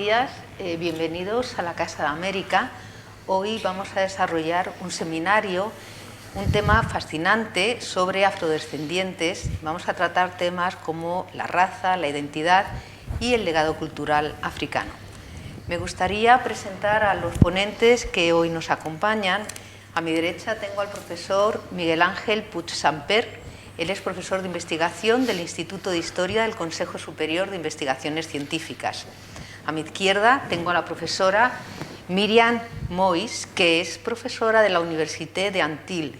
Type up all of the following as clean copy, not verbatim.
días, bienvenidos a la Casa de América. Hoy vamos a desarrollar un seminario, un tema fascinante sobre afrodescendientes. Vamos a tratar temas como la raza, la identidad y el legado cultural africano. Me gustaría presentar a los ponentes que hoy nos acompañan. A mi derecha tengo al profesor Miguel Ángel Puig Samper. Él es profesor de investigación del Instituto de Historia del Consejo Superior de Investigaciones Científicas. A mi izquierda tengo a la profesora Miriam Mois, que es profesora de la Université d'Antibes.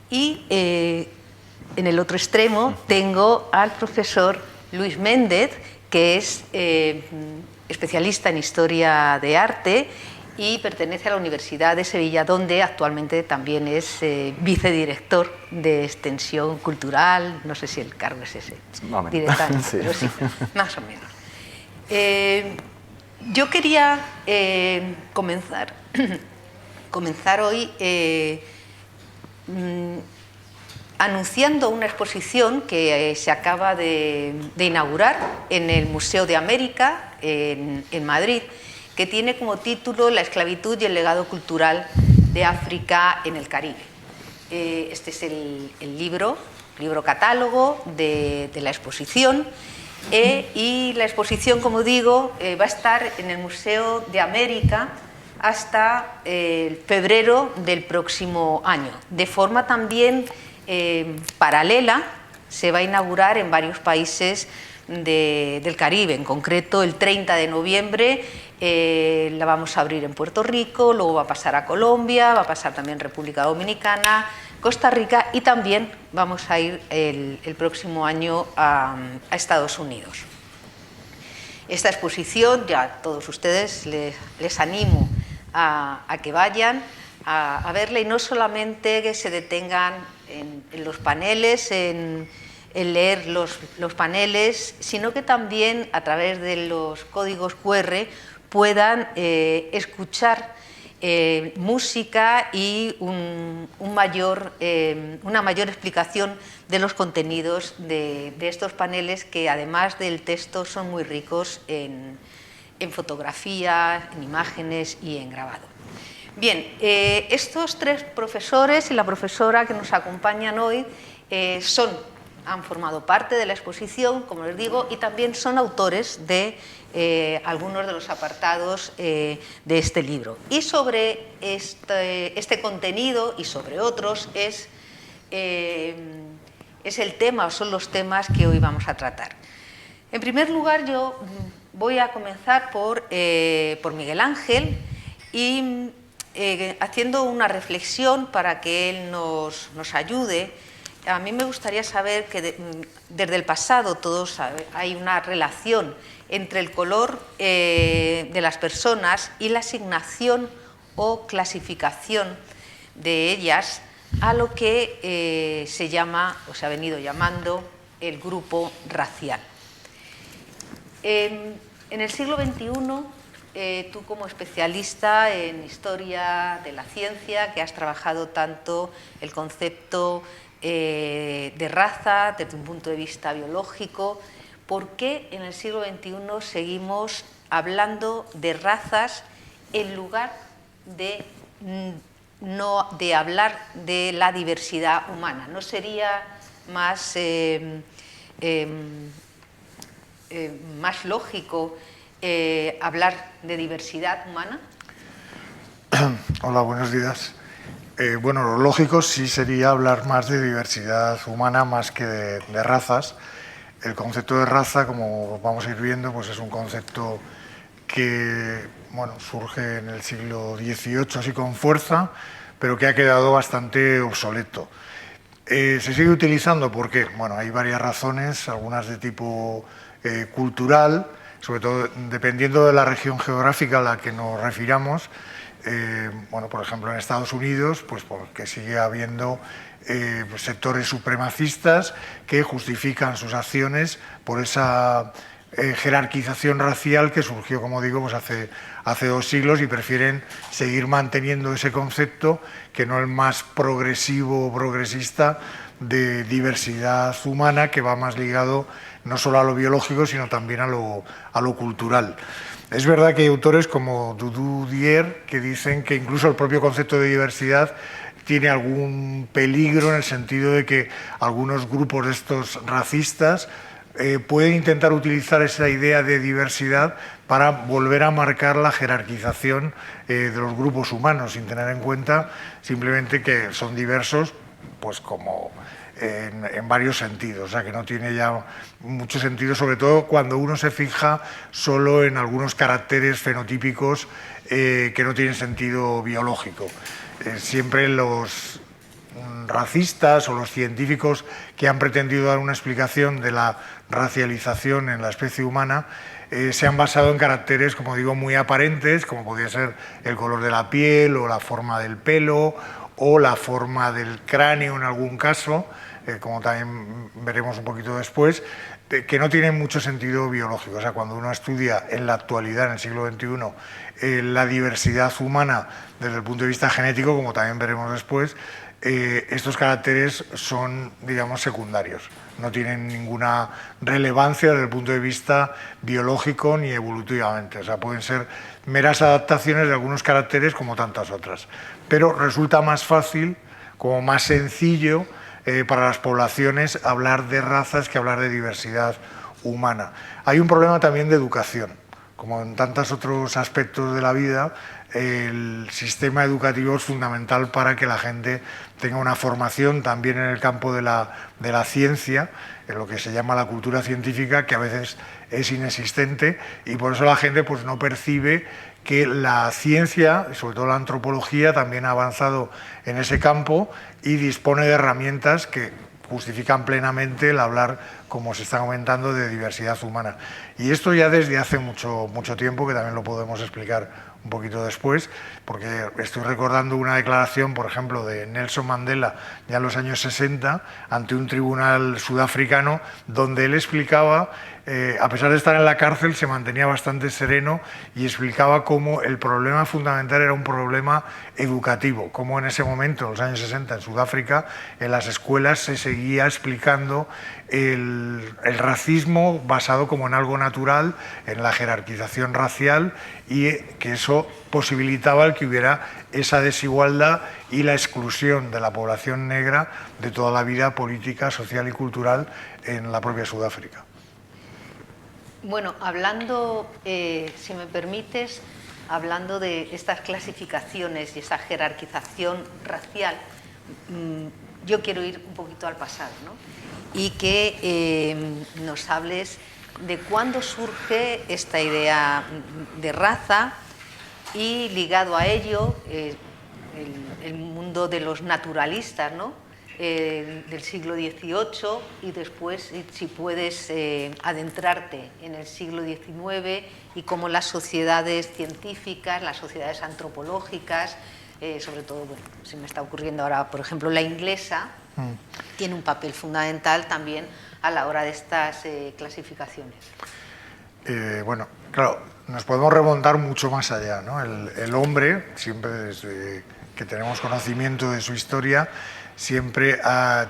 Y en el otro extremo tengo al profesor Luis Méndez, que es especialista en Historia de Arte y pertenece a la Universidad de Sevilla, donde actualmente también es vicedirector de Extensión Cultural. No sé si el cargo es ese, directamente, sí. Pero sí, más o menos. Yo quería comenzar hoy anunciando una exposición que se acaba de inaugurar en el Museo de América, en Madrid, que tiene como título La esclavitud y el legado cultural de África en el Caribe. Este es el libro catálogo de la exposición, y la exposición, como digo, va a estar en el Museo de América hasta febrero del próximo año. De forma también paralela, se va a inaugurar en varios países del Caribe. En concreto, el 30 de noviembre la vamos a abrir en Puerto Rico, luego va a pasar a Colombia, va a pasar también República Dominicana, Costa Rica, y también vamos a ir el próximo año a Estados Unidos. Esta exposición, ya todos ustedes les animo a que vayan a verla, y no solamente que se detengan en los paneles, en leer los paneles, sino que también a través de los códigos QR puedan escuchar música y una mayor explicación de los contenidos de estos paneles, que además del texto son muy ricos en fotografía, en imágenes y en grabado. Bien, estos tres profesores y la profesora que nos acompañan hoy han formado parte de la exposición, como les digo, y también son autores de algunos de los apartados de este libro. Y sobre este contenido y sobre otros es el tema, o son los temas que hoy vamos a tratar. En primer lugar, yo voy a comenzar por Miguel Ángel y haciendo una reflexión para que él nos ayude. A mí me gustaría saber que desde el pasado hay una relación entre el color de las personas y la asignación o clasificación de ellas a lo que se llama, o se ha venido llamando, el grupo racial. En el siglo XXI, tú, como especialista en historia de la ciencia, que has trabajado tanto el concepto de raza desde un punto de vista biológico, ¿por qué en el siglo XXI seguimos hablando de razas en lugar de hablar de la diversidad humana? ¿No sería más lógico hablar de diversidad humana? Hola, buenos días. Bueno, lo lógico sí sería hablar más de diversidad humana más que de razas. El concepto de raza, como vamos a ir viendo, pues es un concepto que surge en el siglo XVIII así con fuerza, pero que ha quedado bastante obsoleto. Se sigue utilizando porque hay varias razones, algunas de tipo cultural, sobre todo dependiendo de la región geográfica a la que nos refiramos. Por ejemplo, en Estados Unidos, pues porque sigue habiendo sectores supremacistas que justifican sus acciones por esa jerarquización racial que surgió, como digo, pues hace 2 siglos, y prefieren seguir manteniendo ese concepto que no el más progresivo o progresista de diversidad humana que va más ligado no solo a lo biológico, sino también a lo cultural. Es verdad que hay autores como Doudou Dier que dicen que incluso el propio concepto de diversidad tiene algún peligro en el sentido de que algunos grupos de estos racistas pueden intentar utilizar esa idea de diversidad para volver a marcar la jerarquización de los grupos humanos, sin tener en cuenta simplemente que son diversos, pues como en varios sentidos, o sea que no tiene ya mucho sentido, sobre todo cuando uno se fija solo en algunos caracteres fenotípicos que no tienen sentido biológico. Siempre los racistas o los científicos que han pretendido dar una explicación de la racialización en la especie humana se han basado en caracteres, como digo, muy aparentes, como podría ser el color de la piel o la forma del pelo o la forma del cráneo en algún caso, como también veremos un poquito después, que no tienen mucho sentido biológico. O sea, cuando uno estudia en la actualidad, en el siglo XXI, la diversidad humana desde el punto de vista genético, como también veremos después, estos caracteres son, digamos, secundarios. No tienen ninguna relevancia desde el punto de vista biológico ni evolutivamente. O sea, pueden ser meras adaptaciones de algunos caracteres como tantas otras. Pero resulta más fácil, como más sencillo, para las poblaciones hablar de razas que hablar de diversidad humana. Hay un problema también de educación. Como en tantos otros aspectos de la vida, el sistema educativo es fundamental para que la gente tenga una formación también en el campo de la ciencia, en lo que se llama la cultura científica, que a veces es inexistente, y por eso la gente pues, no percibe que la ciencia, sobre todo la antropología, también ha avanzado en ese campo y dispone de herramientas que justifican plenamente el hablar, como se está comentando, de diversidad humana. Y esto ya desde hace mucho tiempo, que también lo podemos explicar un poquito después, porque estoy recordando una declaración, por ejemplo, de Nelson Mandela, ya en los años 60, ante un tribunal sudafricano, donde él explicaba, a pesar de estar en la cárcel, se mantenía bastante sereno y explicaba cómo el problema fundamental era un problema educativo, cómo en ese momento, en los años 60, en Sudáfrica, en las escuelas se seguía explicando el racismo basado como en algo natural, en la jerarquización racial, y que eso posibilitaba el que hubiera esa desigualdad y la exclusión de la población negra de toda la vida política, social y cultural en la propia Sudáfrica. Bueno, hablando, si me permites, hablando de estas clasificaciones y esa jerarquización racial, yo quiero ir un poquito al pasado, ¿no? Y que nos hables de cuándo surge esta idea de raza y ligado a ello el mundo de los naturalistas, ¿no? Del siglo XVIII y después, si puedes, adentrarte en el siglo XIX y cómo las sociedades científicas, las sociedades antropológicas, sobre todo, bueno, se me está ocurriendo ahora, por ejemplo, la inglesa, tiene un papel fundamental también a la hora de estas clasificaciones. Bueno, claro, nos podemos remontar mucho más allá, ¿no? El hombre, siempre desde que tenemos conocimiento de su historia, siempre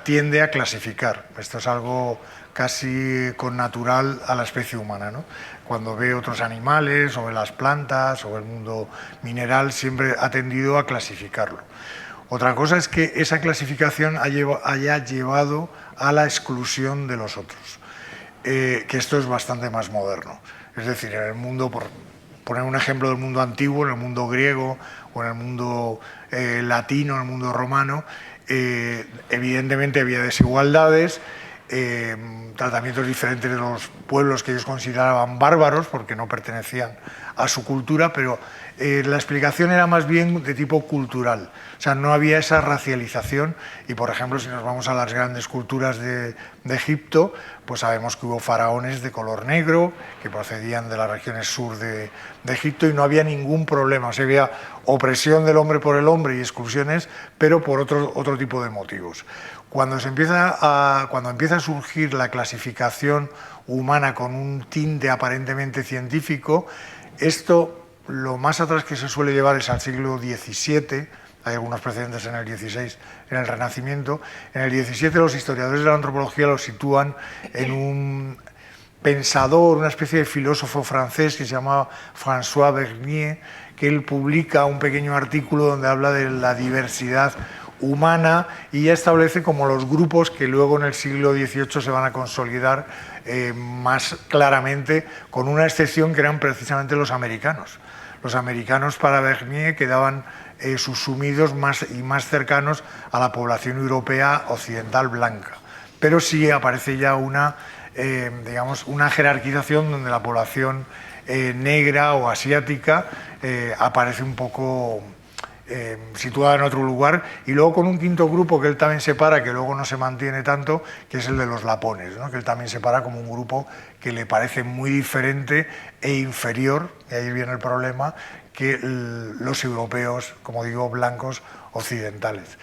tiende a clasificar. Esto es algo casi connatural a la especie humana, ¿no? Cuando ve otros animales, o ve las plantas, o el mundo mineral, siempre ha tendido a clasificarlo. Otra cosa es que esa clasificación haya llevado a la exclusión de los otros, que esto es bastante más moderno. Es decir, en el mundo, por poner un ejemplo del mundo antiguo, en el mundo griego o en el mundo latino, en el mundo romano, evidentemente había desigualdades, tratamientos diferentes de los pueblos que ellos consideraban bárbaros porque no pertenecían a su cultura, pero la explicación era más bien de tipo cultural. O sea, no había esa racialización y, por ejemplo, si nos vamos a las grandes culturas de Egipto, pues sabemos que hubo faraones de color negro que procedían de las regiones sur de Egipto y no había ningún problema. O sea, había opresión del hombre por el hombre y exclusiones, pero por otro tipo de motivos. Cuando empieza a surgir la clasificación humana con un tinte aparentemente científico, esto lo más atrás que se suele llevar es al siglo XVII, hay algunos precedentes en el XVI, en el Renacimiento. En el XVII los historiadores de la antropología lo sitúan en un pensador, una especie de filósofo francés que se llamaba François Bernier, que él publica un pequeño artículo donde habla de la diversidad humana y ya establece como los grupos que luego en el siglo XVIII se van a consolidar más claramente, con una excepción que eran precisamente los americanos. Los americanos para Bernier quedaban subsumidos más y más cercanos a la población europea occidental blanca. Pero sí aparece ya una, digamos, una jerarquización donde la población negra o asiática aparece un poco situada en otro lugar, y luego con un quinto grupo que él también separa, que luego no se mantiene tanto, que es el de los lapones, ¿no? Que él también separa como un grupo que le parece muy diferente e inferior, y ahí viene el problema, que los europeos, como digo, blancos occidentales.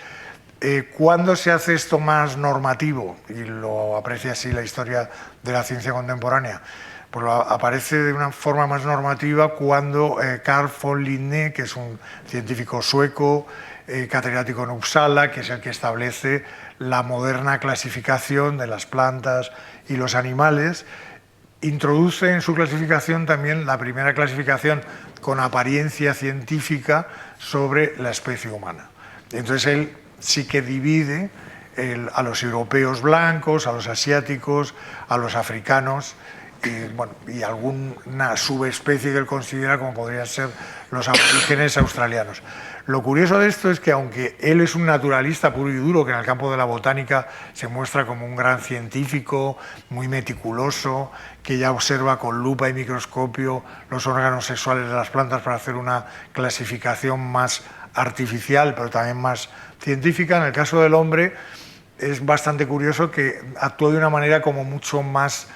¿Cuándo se hace esto más normativo? Y lo aprecia así la historia de la ciencia contemporánea. Pues aparece de una forma más normativa cuando Carl von Linné, que es un científico sueco, catedrático en Uppsala, que es el que establece la moderna clasificación de las plantas y los animales, introduce en su clasificación también la primera clasificación con apariencia científica sobre la especie humana. Entonces él sí que divide a los europeos blancos, a los asiáticos, a los africanos, y alguna subespecie que él considera como podrían ser los aborígenes australianos. Lo curioso de esto es que aunque él es un naturalista puro y duro, que en el campo de la botánica se muestra como un gran científico, muy meticuloso, que ya observa con lupa y microscopio los órganos sexuales de las plantas para hacer una clasificación más artificial, pero también más científica, en el caso del hombre es bastante curioso que actúa de una manera como mucho más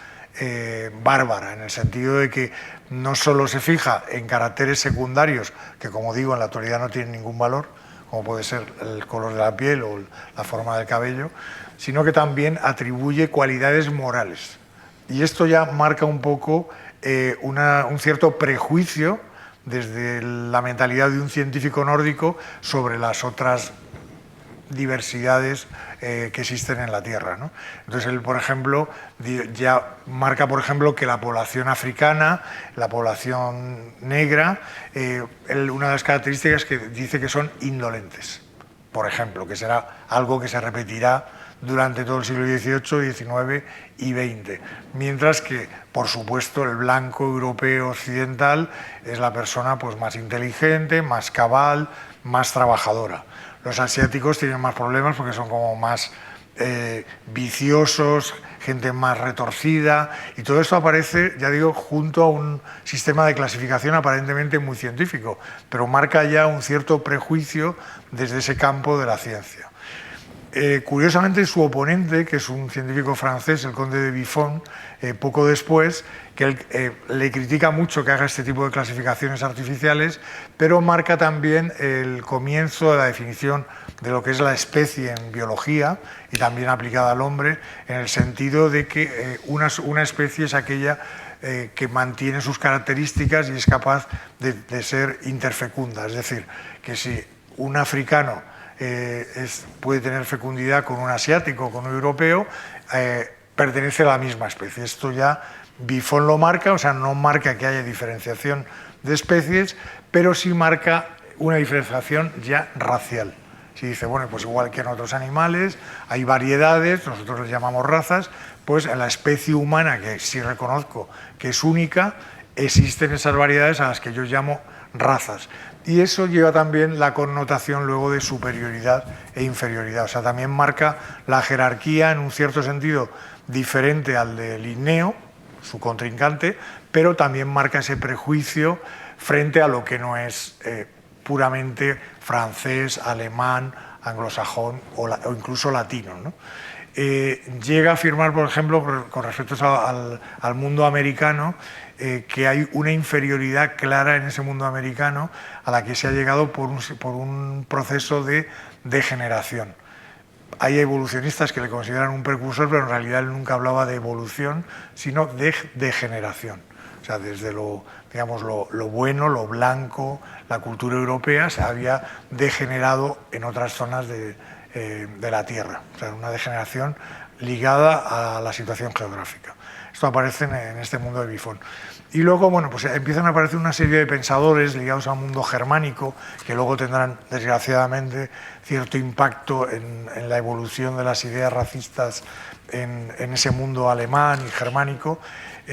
bárbara, en el sentido de que no solo se fija en caracteres secundarios, que como digo en la actualidad no tienen ningún valor, como puede ser el color de la piel o la forma del cabello, sino que también atribuye cualidades morales. Y esto ya marca un poco un cierto prejuicio desde la mentalidad de un científico nórdico sobre las otras diversidades que existen en la Tierra, ¿no? Entonces él, por ejemplo, ya marca, por ejemplo, que la población africana, la población negra, una de las características que dice que son indolentes, por ejemplo, que será algo que se repetirá durante todo el siglo XVIII, XIX y XX. Mientras que, por supuesto, el blanco europeo occidental es la persona pues, más inteligente, más cabal, más trabajadora. Los asiáticos tienen más problemas porque son como más viciosos, gente más retorcida, y todo esto aparece, ya digo, junto a un sistema de clasificación aparentemente muy científico, pero marca ya un cierto prejuicio desde ese campo de la ciencia. Curiosamente, su oponente, que es un científico francés, el conde de Buffon, poco después, que él le critica mucho que haga este tipo de clasificaciones artificiales, pero marca también el comienzo de la definición de lo que es la especie en biología y también aplicada al hombre, en el sentido de que una especie es aquella que mantiene sus características y es capaz de ser interfecunda, es decir, que si un africano puede tener fecundidad con un asiático o con un europeo, pertenece a la misma especie. Esto ya Buffon lo marca, o sea, no marca que haya diferenciación de especies, pero sí marca una diferenciación ya racial. Si dice, bueno, pues igual que en otros animales, hay variedades, nosotros les llamamos razas, pues en la especie humana, que sí reconozco que es única, existen esas variedades a las que yo llamo razas. Y eso lleva también la connotación luego de superioridad e inferioridad. O sea, también marca la jerarquía en un cierto sentido diferente al de Linneo, su contrincante, pero también marca ese prejuicio frente a lo que no es puramente francés, alemán, anglosajón o incluso latino, ¿no? Llega a afirmar, por ejemplo, con respecto al mundo americano, que hay una inferioridad clara en ese mundo americano a la que se ha llegado por un proceso de degeneración. Hay evolucionistas que le consideran un precursor, pero en realidad él nunca hablaba de evolución, sino de degeneración. O sea, desde digamos, lo bueno, lo blanco, la cultura europea se había degenerado en otras zonas de la Tierra. O sea, una degeneración ligada a la situación geográfica. Esto aparece en este mundo de Bifón. Y luego, bueno, pues empiezan a aparecer una serie de pensadores ligados al mundo germánico, que luego tendrán, desgraciadamente, cierto impacto en la evolución de las ideas racistas en ese mundo alemán y germánico,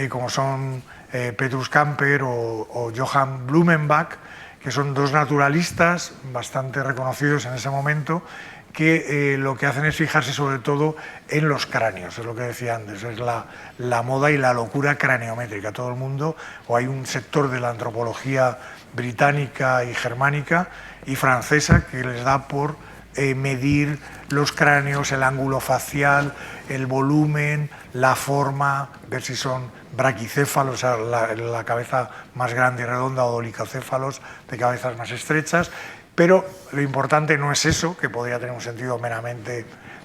como son Petrus Camper o Johann Blumenbach, que son dos naturalistas bastante reconocidos en ese momento, que lo que hacen es fijarse sobre todo en los cráneos, es lo que decía antes, es la moda y la locura craneométrica. Todo el mundo, o hay un sector de la antropología británica y germánica y francesa que les da por medir los cráneos, el ángulo facial, el volumen, la forma, ver si son braquicéfalos, o sea, la cabeza más grande y redonda, o dolicocéfalos, de cabezas más estrechas. Pero lo importante no es eso, que podría tener un sentido meramente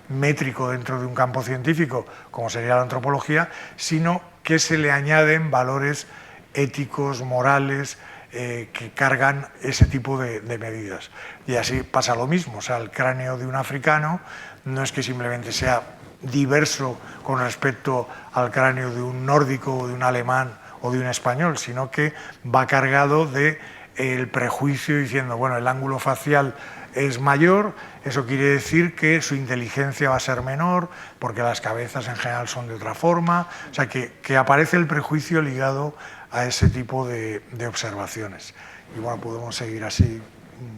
métrico dentro de un campo científico, como sería la antropología, sino que se le añaden valores éticos, morales, que cargan ese tipo de medidas. Y así pasa lo mismo, o sea, el cráneo de un africano no es que simplemente sea diverso con respecto al cráneo de un nórdico, o de un alemán o de un español, sino que va cargado de el prejuicio diciendo, bueno, el ángulo facial es mayor, eso quiere decir que su inteligencia va a ser menor, porque las cabezas en general son de otra forma, o sea, que aparece el prejuicio ligado a ese tipo de observaciones. Y bueno, podemos seguir así,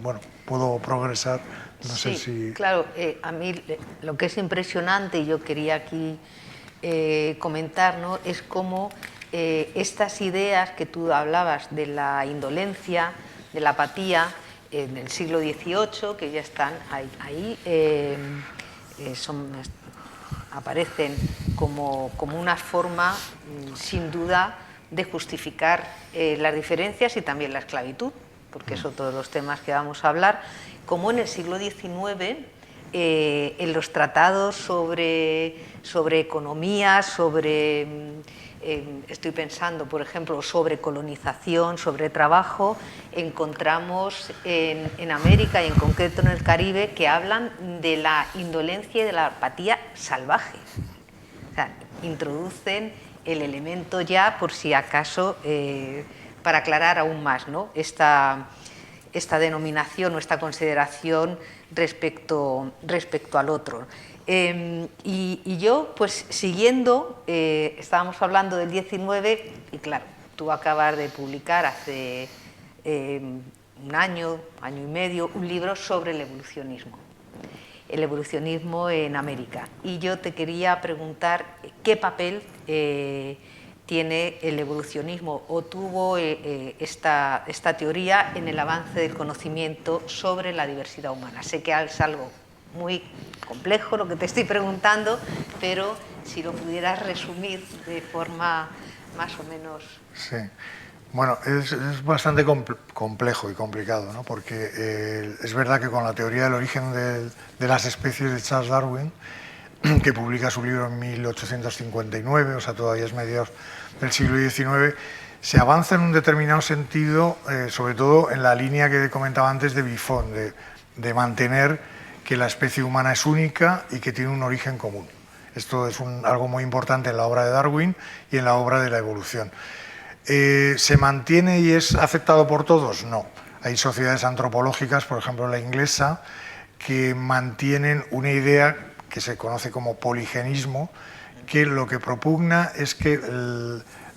bueno, puedo progresar, no sé si... Claro, a mí lo que es impresionante, y yo quería aquí comentar, ¿no?, es cómo estas ideas que tú hablabas de la indolencia, de la apatía, en el siglo XVIII, que ya están ahí, aparecen como una forma, sin duda, de justificar las diferencias y también la esclavitud, porque es otro de los temas que vamos a hablar, como en el siglo XIX, en los tratados sobre economía, estoy pensando, por ejemplo, sobre colonización, sobre trabajo, encontramos en América y en concreto en el Caribe que hablan de la indolencia y de la apatía salvaje. O sea, introducen el elemento ya, por si acaso, para aclarar aún más, ¿no?, esta denominación o esta consideración respecto al otro. Y yo, pues siguiendo, estábamos hablando del 19 y claro, tú acabas de publicar hace un año y medio, un libro sobre el evolucionismo en América. Y yo te quería preguntar qué papel tiene el evolucionismo o tuvo esta teoría en el avance del conocimiento sobre la diversidad humana. Sé que es algo muy complejo lo que te estoy preguntando, pero si lo pudieras resumir de forma más o menos... Sí. Bueno, es bastante complejo y complicado, ¿no?, porque es verdad que con la teoría del origen de las especies de Charles Darwin, que publica su libro en 1859, o sea, todavía es mediados del siglo XIX, se avanza en un determinado sentido, sobre todo en la línea que comentaba antes de Buffon, de mantener que la especie humana es única y que tiene un origen común. Esto es algo muy importante en la obra de Darwin y en la obra de la evolución. ¿Se mantiene y es aceptado por todos? No. Hay sociedades antropológicas, por ejemplo la inglesa, que mantienen una idea que se conoce como poligenismo, que lo que propugna es que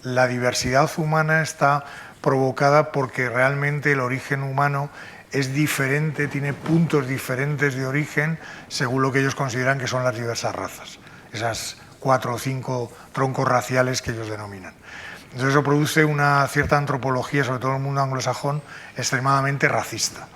la diversidad humana está provocada porque realmente el origen humano es diferente, tiene puntos diferentes de origen según lo que ellos consideran que son las diversas razas, esas 4 o 5 troncos raciales que ellos denominan. Entonces eso produce una cierta antropología, sobre todo en el mundo anglosajón, extremadamente racista,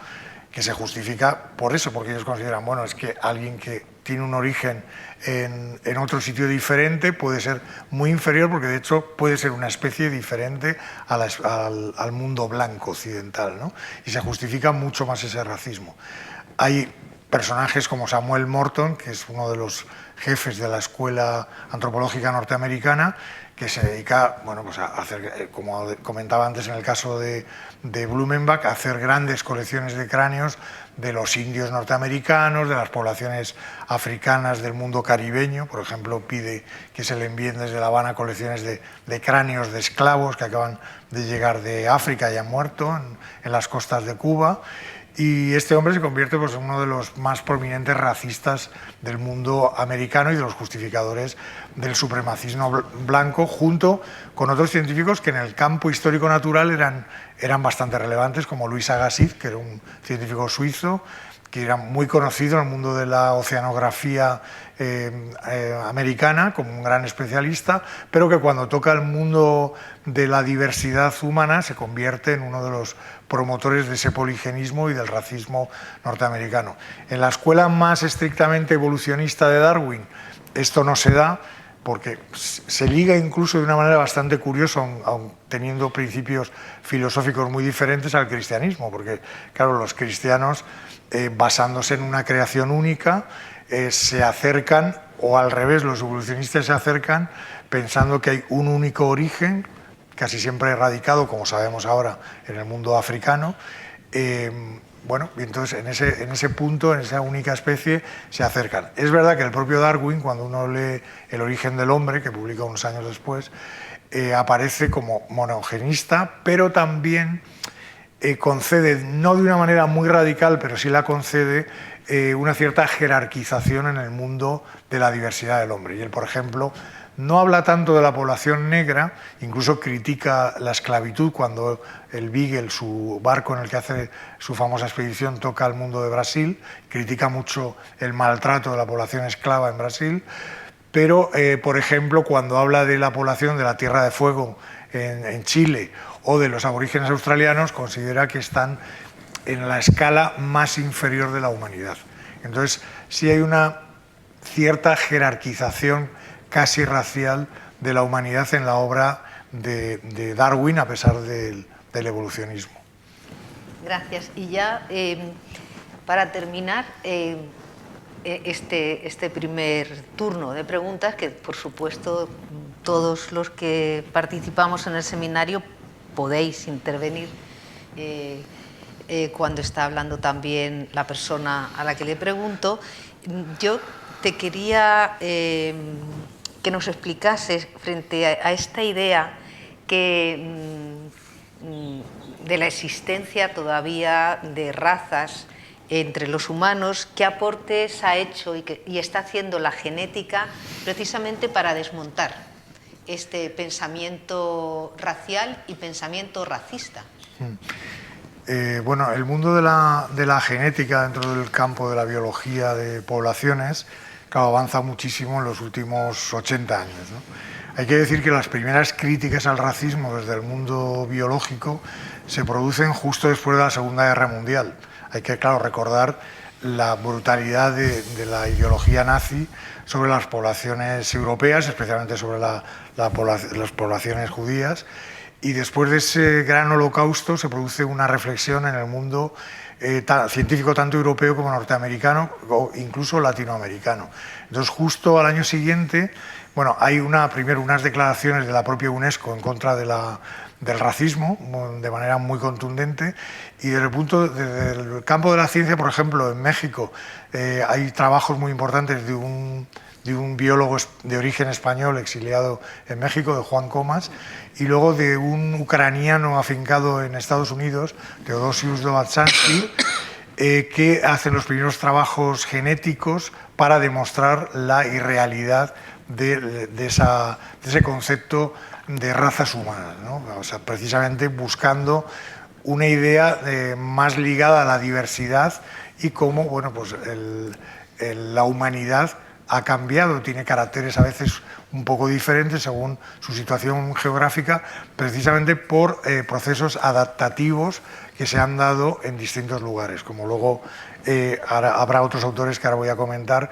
que se justifica por eso, porque ellos consideran, bueno, es que alguien que tiene un origen en otro sitio diferente puede ser muy inferior, porque de hecho puede ser una especie diferente al mundo blanco occidental, ¿no? Y se justifica mucho más ese racismo. Hay personajes como Samuel Morton, que es uno de los jefes de la escuela antropológica norteamericana, que se dedica, bueno, pues a hacer, como comentaba antes en el caso de Blumenbach, a hacer grandes colecciones de cráneos de los indios norteamericanos, de las poblaciones africanas del mundo caribeño. Por ejemplo, pide que se le envíen desde La Habana colecciones de cráneos de esclavos que acaban de llegar de África y han muerto en las costas de Cuba. Y este hombre se convierte pues, en uno de los más prominentes racistas del mundo americano y de los justificadores del supremacismo blanco, junto con otros científicos que en el campo histórico-natural eran bastante relevantes, como Louis Agassiz, que era un científico suizo, que era muy conocido en el mundo de la oceanografía americana, como un gran especialista, pero que cuando toca el mundo de la diversidad humana se convierte en uno de los promotores de ese poligenismo y del racismo norteamericano. En la escuela más estrictamente evolucionista de Darwin esto no se da, porque se liga incluso de una manera bastante curiosa, aun teniendo principios filosóficos muy diferentes, al cristianismo, porque claro, los cristianos, basándose en una creación única, se acercan, o al revés, los evolucionistas se acercan pensando que hay un único origen, casi siempre erradicado, como sabemos ahora, en el mundo africano. Bueno, y entonces en ese punto, en esa única especie, se acercan. Es verdad que el propio Darwin, cuando uno lee El origen del hombre, que publica unos años después, aparece como monogenista, pero también concede, no de una manera muy radical, pero sí la concede, una cierta jerarquización en el mundo de la diversidad del hombre. Y él, por ejemplo, no habla tanto de la población negra, incluso critica la esclavitud cuando el Beagle, su barco en el que hace su famosa expedición, toca al mundo de Brasil, critica mucho el maltrato de la población esclava en Brasil, pero, por ejemplo, cuando habla de la población de la Tierra de Fuego en Chile o de los aborígenes australianos, considera que están en la escala más inferior de la humanidad. Entonces, sí hay una cierta jerarquización casi racial de la humanidad en la obra de Darwin, a pesar del evolucionismo. Gracias. Y ya, para terminar este primer turno de preguntas, que por supuesto todos los que participamos en el seminario podéis intervenir cuando está hablando también la persona a la que le pregunto, yo te quería que nos explicases frente a esta idea que, de la existencia todavía de razas entre los humanos, qué aportes ha hecho y está haciendo la genética precisamente para desmontar este pensamiento racial y pensamiento racista. Bueno, el mundo de la genética dentro del campo de la biología de poblaciones, claro, avanza muchísimo en los últimos 80 años, ¿no? Hay que decir que las primeras críticas al racismo desde el mundo biológico se producen justo después de la Segunda Guerra Mundial. Hay que, claro, recordar la brutalidad de la ideología nazi sobre las poblaciones europeas, especialmente sobre las poblaciones judías. Y después de ese gran holocausto se produce una reflexión en el mundo científico tanto europeo como norteamericano o incluso latinoamericano. Entonces, justo al año siguiente, bueno, hay primero unas declaraciones de la propia UNESCO en contra del racismo, de manera muy contundente, y desde el campo de la ciencia, por ejemplo, en México hay trabajos muy importantes de un biólogo de origen español exiliado en México, de Juan Comas, y luego de un ucraniano afincado en Estados Unidos, Teodosius Dobatsansky, que hace los primeros trabajos genéticos para demostrar la irrealidad de ese concepto de razas humanas, ¿no? O sea, precisamente buscando una idea más ligada a la diversidad y cómo, bueno, pues la humanidad ha cambiado, tiene caracteres a veces un poco diferentes según su situación geográfica, precisamente por procesos adaptativos que se han dado en distintos lugares, como luego habrá otros autores que ahora voy a comentar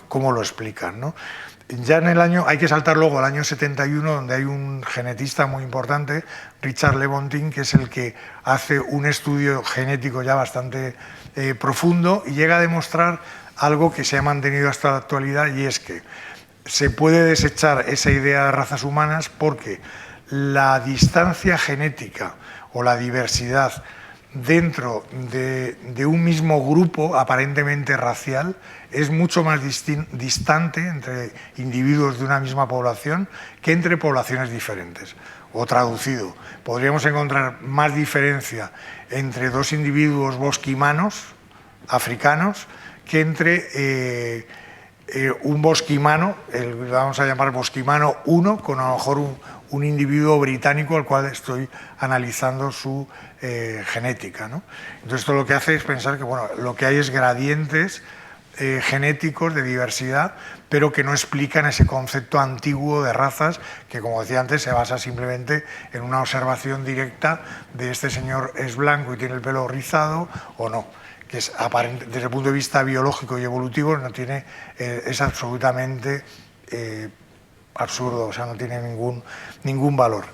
cómo lo explican, ¿no? Ya en el año, hay que saltar luego al año 71, donde hay un genetista muy importante, Richard Lewontin, que es el que hace un estudio genético ya bastante profundo y llega a demostrar algo que se ha mantenido hasta la actualidad, y es que se puede desechar esa idea de razas humanas porque la distancia genética o la diversidad dentro de un mismo grupo aparentemente racial es mucho más distante entre individuos de una misma población que entre poblaciones diferentes. O traducido, podríamos encontrar más diferencia entre dos individuos bosquimanos africanos que entre un bosquimano, vamos a llamar bosquimano 1, con a lo mejor un individuo británico al cual estoy analizando su genética, ¿no? Entonces esto lo que hace es pensar que bueno, lo que hay es gradientes genéticos de diversidad, pero que no explican ese concepto antiguo de razas que, como decía antes, se basa simplemente en una observación directa de este señor es blanco y tiene el pelo rizado o no, que es aparente, desde el punto de vista biológico y evolutivo no tiene, es absolutamente absurdo, o sea, no tiene ningún valor.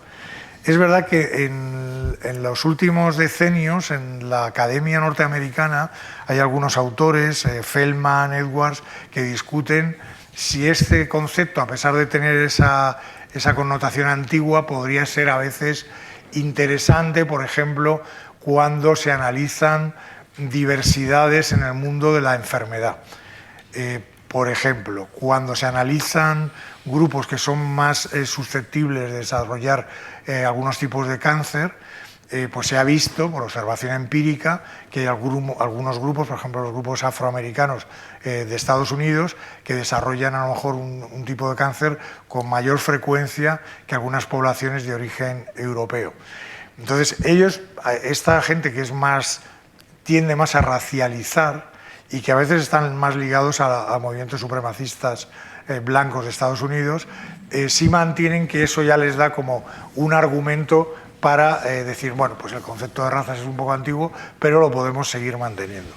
Es verdad que en los últimos decenios en la Academia Norteamericana hay algunos autores, Feldman, Edwards, que discuten si este concepto, a pesar de tener esa connotación antigua, podría ser a veces interesante, por ejemplo, cuando se analizan diversidades en el mundo de la enfermedad. Por ejemplo, cuando se analizan grupos que son más susceptibles de desarrollar algunos tipos de cáncer, pues se ha visto, por observación empírica, que hay algunos grupos, por ejemplo los grupos afroamericanos de Estados Unidos, que desarrollan a lo mejor un tipo de cáncer con mayor frecuencia que algunas poblaciones de origen europeo. Entonces ellos, esta gente que es tiende más a racializar y que a veces están más ligados a movimientos supremacistas blancos de Estados Unidos, sí mantienen que eso ya les da como un argumento para decir, bueno, pues el concepto de razas es un poco antiguo, pero lo podemos seguir manteniendo.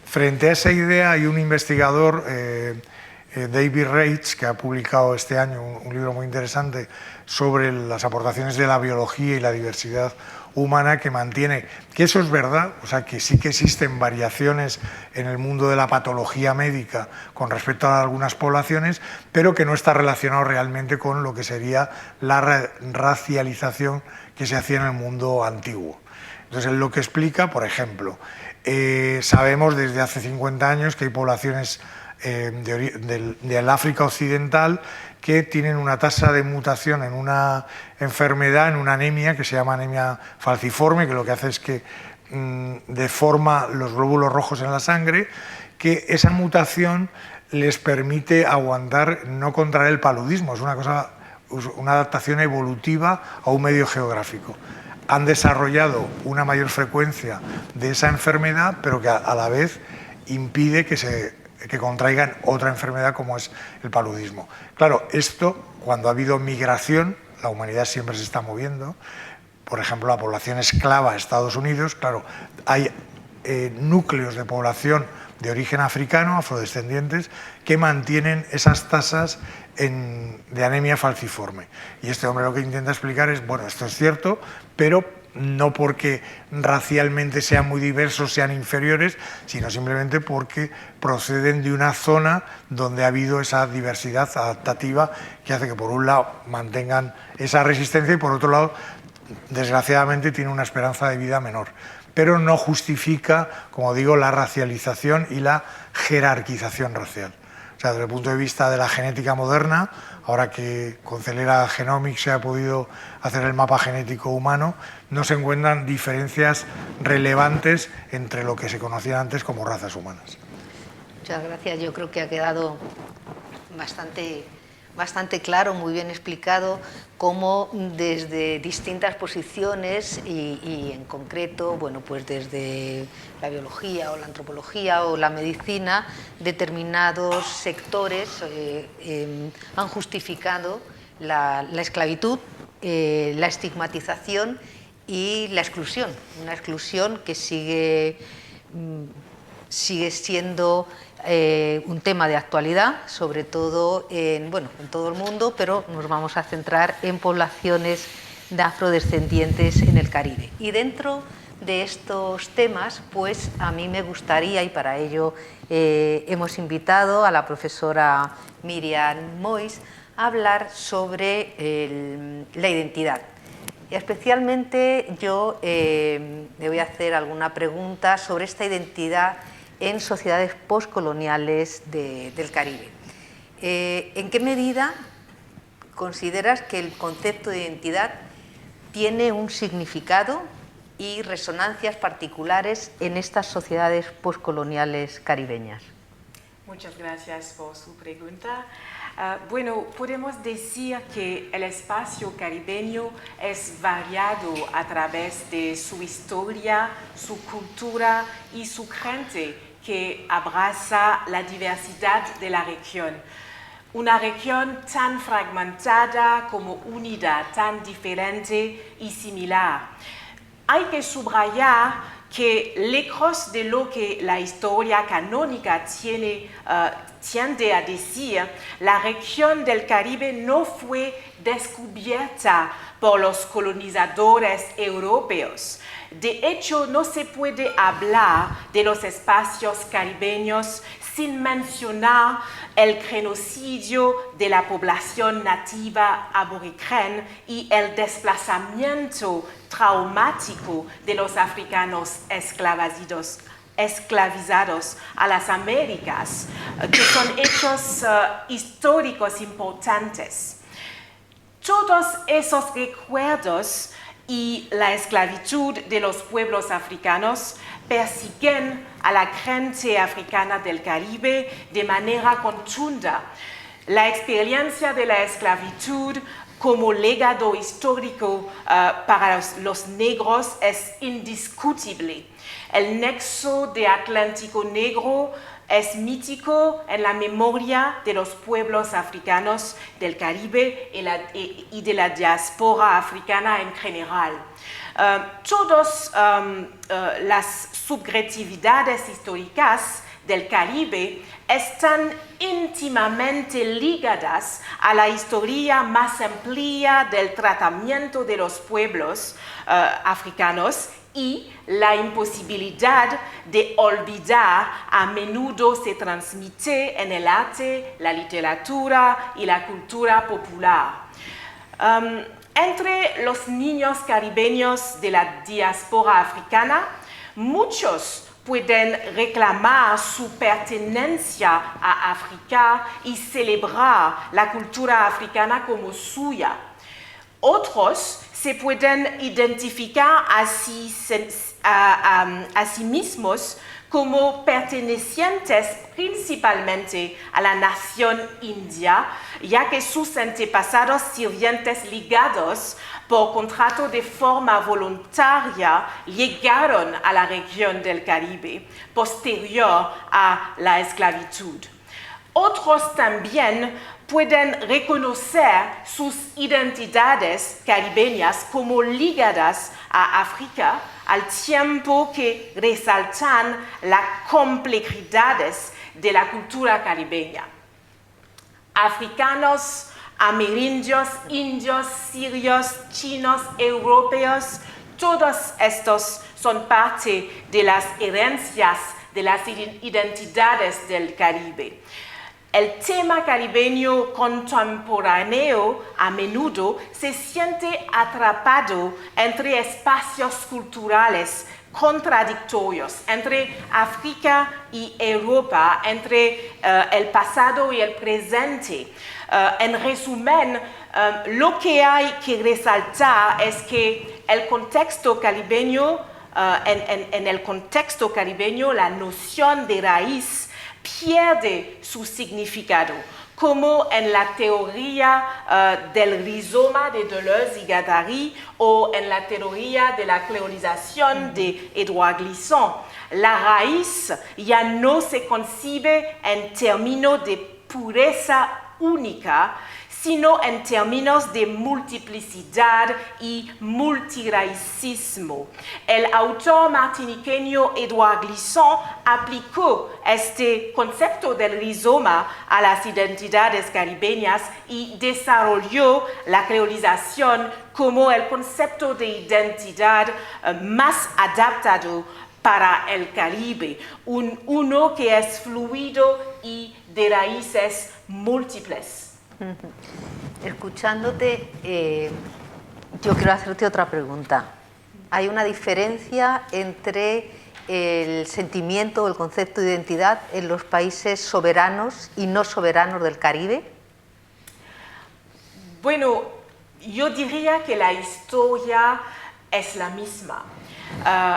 Frente a esa idea hay un investigador, David Reitz, que ha publicado este año un libro muy interesante sobre las aportaciones de la biología y la diversidad humana, que mantiene que eso es verdad, o sea, que sí que existen variaciones en el mundo de la patología médica con respecto a algunas poblaciones, pero que no está relacionado realmente con lo que sería la racialización que se hacía en el mundo antiguo. Entonces, lo que explica, por ejemplo, sabemos desde hace 50 años que hay poblaciones del África Occidental que tienen una tasa de mutación en una enfermedad, en una anemia que se llama anemia falciforme, que lo que hace es que deforma los glóbulos rojos en la sangre, que esa mutación les permite aguantar, no contraer el paludismo, es una adaptación evolutiva a un medio geográfico. Han desarrollado una mayor frecuencia de esa enfermedad, pero que a la vez impide que contraigan otra enfermedad como es el paludismo. Claro, esto, cuando ha habido migración, la humanidad siempre se está moviendo. Por ejemplo, la población esclava de Estados Unidos, claro, hay núcleos de población de origen africano, afrodescendientes, que mantienen esas tasas de anemia falciforme. Y este hombre lo que intenta explicar es, bueno, esto es cierto, pero no porque racialmente sean muy diversos, sean inferiores, sino simplemente porque proceden de una zona donde ha habido esa diversidad adaptativa que hace que por un lado mantengan esa resistencia y por otro lado, desgraciadamente, tienen una esperanza de vida menor. Pero no justifica, como digo, la racialización y la jerarquización racial. O sea, desde el punto de vista de la genética moderna, ahora que con Celera Genomics se ha podido hacer el mapa genético humano, no se encuentran diferencias relevantes entre lo que se conocía antes como razas humanas. Muchas gracias. Yo creo que ha quedado bastante claro, muy bien explicado, cómo desde distintas posiciones y en concreto, bueno, pues desde la biología o la antropología o la medicina, determinados sectores han justificado la esclavitud, la estigmatización y la exclusión, una exclusión que sigue siendo un tema de actualidad, sobre todo en todo el mundo, pero nos vamos a centrar en poblaciones de afrodescendientes en el Caribe. Y dentro de estos temas, pues a mí me gustaría, y para ello hemos invitado a la profesora Miriam Mois a hablar sobre la identidad. Y especialmente yo le voy a hacer alguna pregunta sobre esta identidad en sociedades postcoloniales del Caribe. ¿En qué medida consideras que el concepto de identidad tiene un significado y resonancias particulares en estas sociedades postcoloniales caribeñas? Muchas gracias por su pregunta. Bueno, podemos decir que el espacio caribeño es variado a través de su historia, su cultura y su gente que abraza la diversidad de la región. Una región tan fragmentada como unida, tan diferente y similar. Hay que subrayar que lejos de lo que la historia canónica tiende a decir, la región del Caribe no fue descubierta por los colonizadores europeos. De hecho, no se puede hablar de los espacios caribeños sin mencionar el genocidio de la población nativa aborigen y el desplazamiento traumático de los africanos esclavizados a las Américas, que son hechos históricos importantes. Todos esos recuerdos y la esclavitud de los pueblos africanos persiguen a la gente africana del Caribe de manera contundente. La experiencia de la esclavitud como legado histórico para los negros es indiscutible. El nexo de Atlántico Negro es mítico en la memoria de los pueblos africanos del Caribe y de la diáspora africana en general. Todas las subjetividades históricas del Caribe están íntimamente ligadas a la historia más amplia del tratamiento de los pueblos africanos y la imposibilidad de olvidar a menudo se transmite en el arte, la literatura y la cultura popular. Entre los niños caribeños de la diáspora africana, muchos pueden reclamar su pertenencia a África y celebrar la cultura africana como suya. Otros se pueden identificar a sí mismos como pertenecientes principalmente a la nación india, ya que sus antepasados sirvientes ligados por contrato de forma voluntaria llegaron a la región del Caribe, posterior a la esclavitud. Otros también pueden reconocer sus identidades caribeñas como ligadas a África, al tiempo que resaltan las complejidades de la cultura caribeña. Africanos, amerindios, indios, sirios, chinos, europeos, todos estos son parte de las herencias de las identidades del Caribe. El tema caribeño contemporáneo a menudo se siente atrapado entre espacios culturales contradictorios, entre África y Europa, entre el pasado y el presente. En resumen, lo que hay que resaltar es que el contexto caribeño, en el contexto caribeño, la noción de raíz pierde su significado, como en la teoría del rizoma de Deleuze y Guattari o en la teoría de la colonización de Edouard Glissant. La raíz ya no se concibe en términos de pureza única, sino en términos de multiplicidad y multirracismo. El autor martiniqueño Edouard Glissant aplicó este concepto del rizoma a las identidades caribeñas y desarrolló la creolización como el concepto de identidad más adaptado para el Caribe, uno que es fluido y de raíces múltiples. Escuchándote, yo quiero hacerte otra pregunta. ¿Hay una diferencia entre el sentimiento o el concepto de identidad en los países soberanos y no soberanos del Caribe? Bueno, yo diría que la historia es la misma.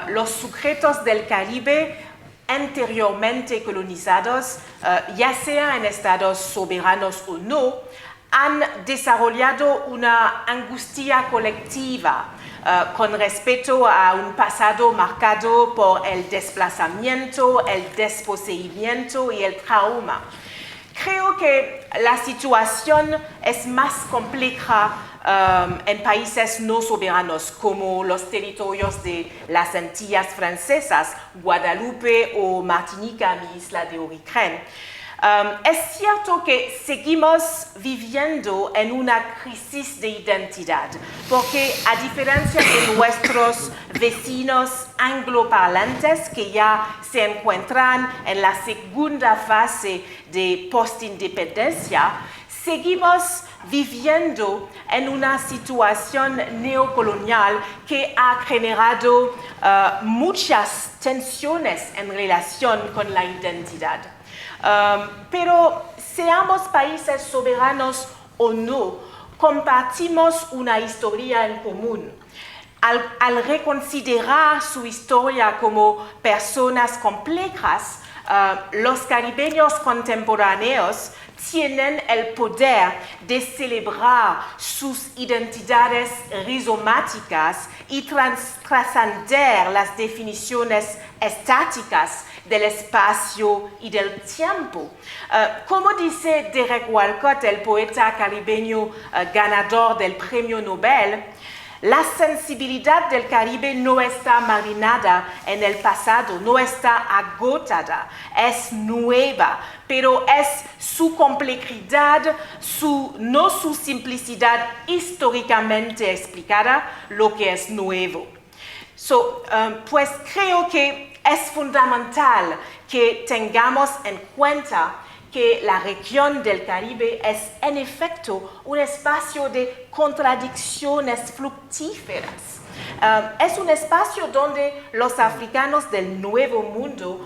Los sujetos del Caribe anteriormente colonizados, ya sea en estados soberanos o no, han desarrollado una angustia colectiva con respecto a un pasado marcado por el desplazamiento, el desposeimiento y el trauma. Creo que la situación es más compleja en países no soberanos como los territorios de las Antillas francesas, Guadalupe o Martinica, mi isla de origen. Es cierto que seguimos viviendo en una crisis de identidad, porque a diferencia de nuestros vecinos angloparlantes que ya se encuentran en la segunda fase de postindependencia, seguimos viviendo en una situación neocolonial que ha generado muchas tensiones en relación con la identidad. Pero seamos países soberanos o no, compartimos una historia en común. Al reconsiderar su historia como personas complejas, los caribeños contemporáneos tienen el poder de celebrar sus identidades rizomáticas y trascender las definiciones estáticas del espacio y del tiempo. Como dice Derek Walcott, el poeta caribeño ganador del Premio Nobel, la sensibilidad del Caribe no está marinada en el pasado, no está agotada, es nueva, pero es su complejidad, no su simplicidad históricamente explicada, lo que es nuevo. Pues creo que es fundamental que tengamos en cuenta que la región del Caribe es en efecto un espacio de contradicciones fructíferas. Es un espacio donde los africanos del Nuevo Mundo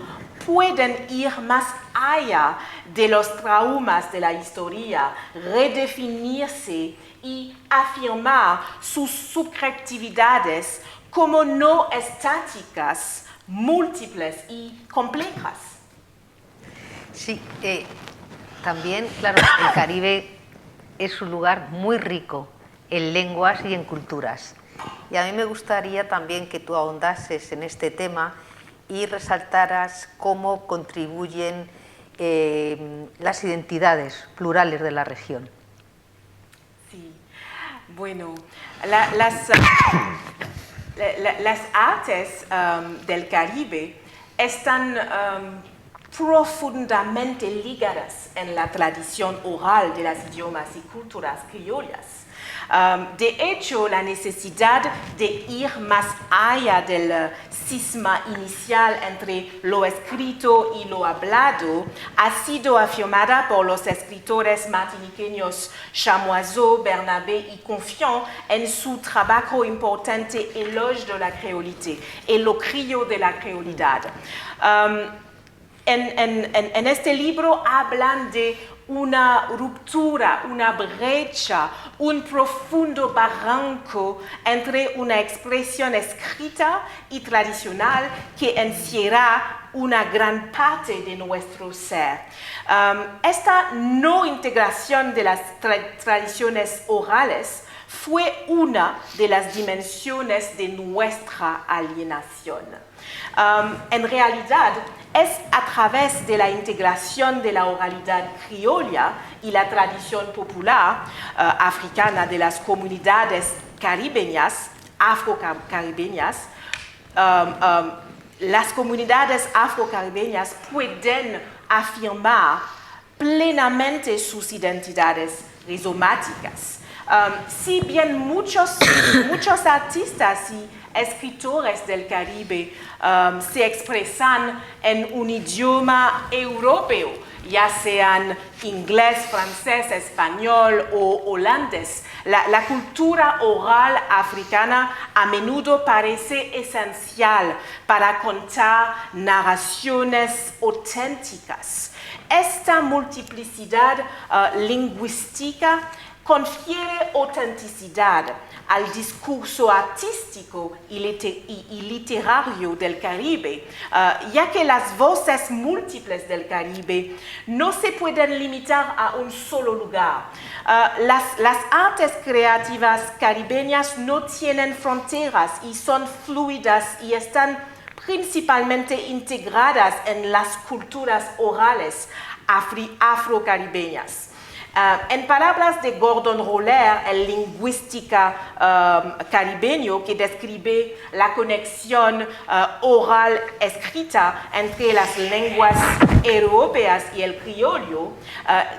pueden ir más allá de los traumas de la historia, redefinirse y afirmar sus subjetividades como no estáticas, múltiples y complejas. Sí, también, claro, el Caribe es un lugar muy rico en lenguas y en culturas. Y a mí me gustaría también que tú ahondases en este tema y resaltaras cómo contribuyen las identidades plurales de la región. Sí, bueno, las artes del Caribe están profundamente ligadas en la tradición oral de las idiomas y culturas criollas. De hecho, la necesidad de ir más allá del cisma inicial entre lo escrito y lo hablado ha sido afirmada por los escritores martiniqueños Chamoiseau, Bernabé y Confiant en su trabajo importante Éloge de la créolité, el criollo de la creolidad. En este libro hablan de una ruptura, una brecha, un profundo barranco entre una expresión escrita y tradicional que encierra una gran parte de nuestro ser. Esta no integración de las tradiciones orales fue una de las dimensiones de nuestra alienación. En realidad, es a través de la integración de la oralidad criolla y la tradición popular africana de las comunidades caribeñas, afrocaribeñas, las comunidades afrocaribeñas pueden afirmar plenamente sus identidades rizomáticas. Si bien muchos artistas y escritores del Caribe se expresan en un idioma europeo, ya sean inglés, francés, español o holandés, la cultura oral africana a menudo parece esencial para contar narraciones auténticas. Esta multiplicidad lingüística confiere autenticidad al discurso artístico y literario del Caribe, ya que las voces múltiples del Caribe no se pueden limitar a un solo lugar. Las artes creativas caribeñas no tienen fronteras y son fluidas y están principalmente integradas en las culturas orales afrocaribeñas. En palabras de Gordon Roller, el lingüista caribeño que describe la conexión oral-escrita entre las lenguas europeas y el criollo,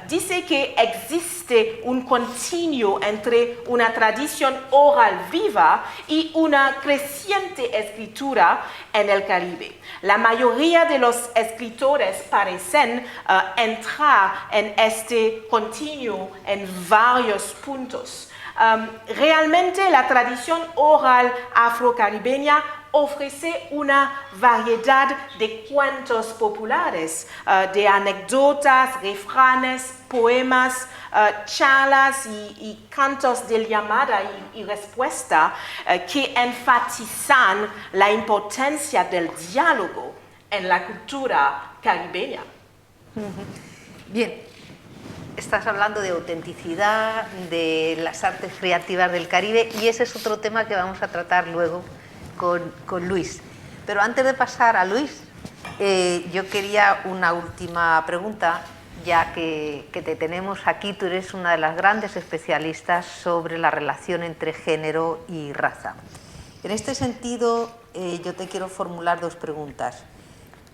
dice que existe un continuo entre una tradición oral viva y una creciente escritura en el Caribe. La mayoría de los escritores parecen entrar en este continuo en varios puntos. Realmente la tradición oral afrocaribeña ofrece una variedad de cuentos populares, de anécdotas, refranes, poemas, charlas y cantos de llamada y respuesta que enfatizan la importancia del diálogo en la cultura caribeña. Bien, estás hablando de autenticidad, de las artes creativas del Caribe, y ese es otro tema que vamos a tratar luego con Luis. Pero antes de pasar a Luis, yo quería una última pregunta, ya que te tenemos aquí. Tú eres una de las grandes especialistas sobre la relación entre género y raza. En este sentido, yo te quiero formular dos preguntas.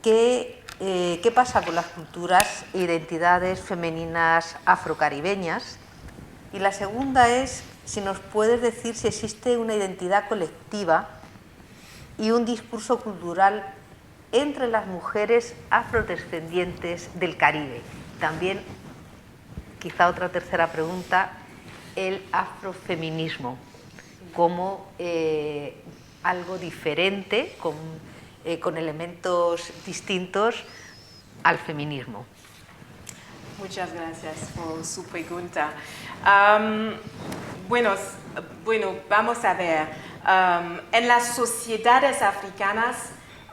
¿Qué pasa con las culturas e identidades femeninas afrocaribeñas? Y la segunda es si nos puedes decir si existe una identidad colectiva y un discurso cultural entre las mujeres afrodescendientes del Caribe. También, quizá otra tercera pregunta, el afrofeminismo como algo diferente, con elementos distintos al feminismo. Muchas gracias por su pregunta. Bueno, vamos a ver. En las sociedades africanas,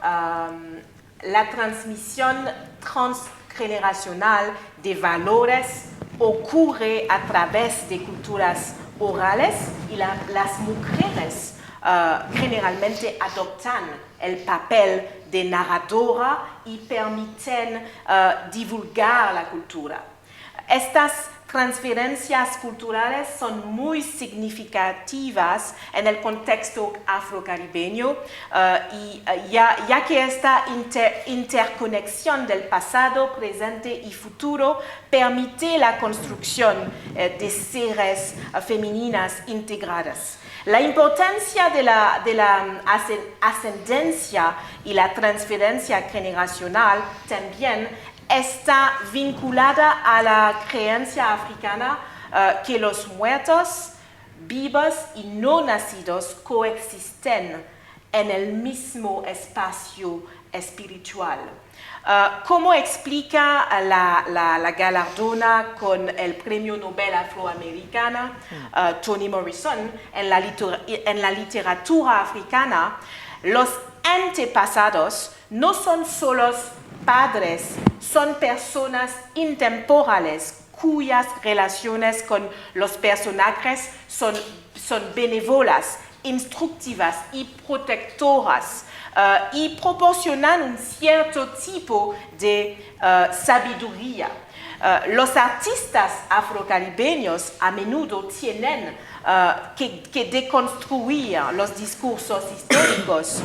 la transmisión transgeneracional de valores ocurre a través de culturas orales y las mujeres generalmente adoptan el papel de narradora y permiten divulgar la cultura. Estas transferencias culturales son muy significativas en el contexto afrocaribeño ya que esta interconexión del pasado, presente y futuro permite la construcción de seres femeninas integradas. La importancia de la ascendencia y la transferencia generacional también está vinculada a la creencia africana que los muertos, vivos y no nacidos coexisten en el mismo espacio espiritual. Como explica la galardona con el Premio Nobel afroamericana Toni Morrison en la literatura africana, los antepasados no son solo padres, son personas intemporales cuyas relaciones con los personajes son son benévolas, instructivas y protectoras, y proporcionan un cierto tipo de sabiduría. Los artistas afrocaribeños a menudo tienen que deconstruir los discursos históricos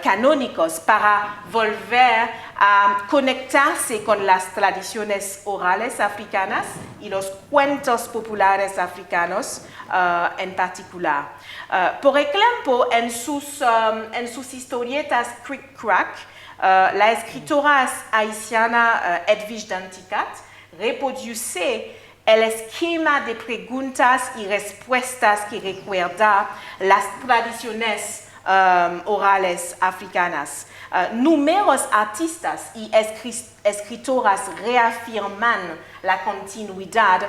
canónicos para volver a conectarse con las tradiciones orales africanas y los cuentos populares africanos en particular. Por ejemplo, en sus historietas Crick Crack, la escritora haitiana Edwige Danticat reproduce el esquema de preguntas y respuestas que recuerda las tradiciones orales africanas. Numerosos artistas y escritoras reafirman la continuidad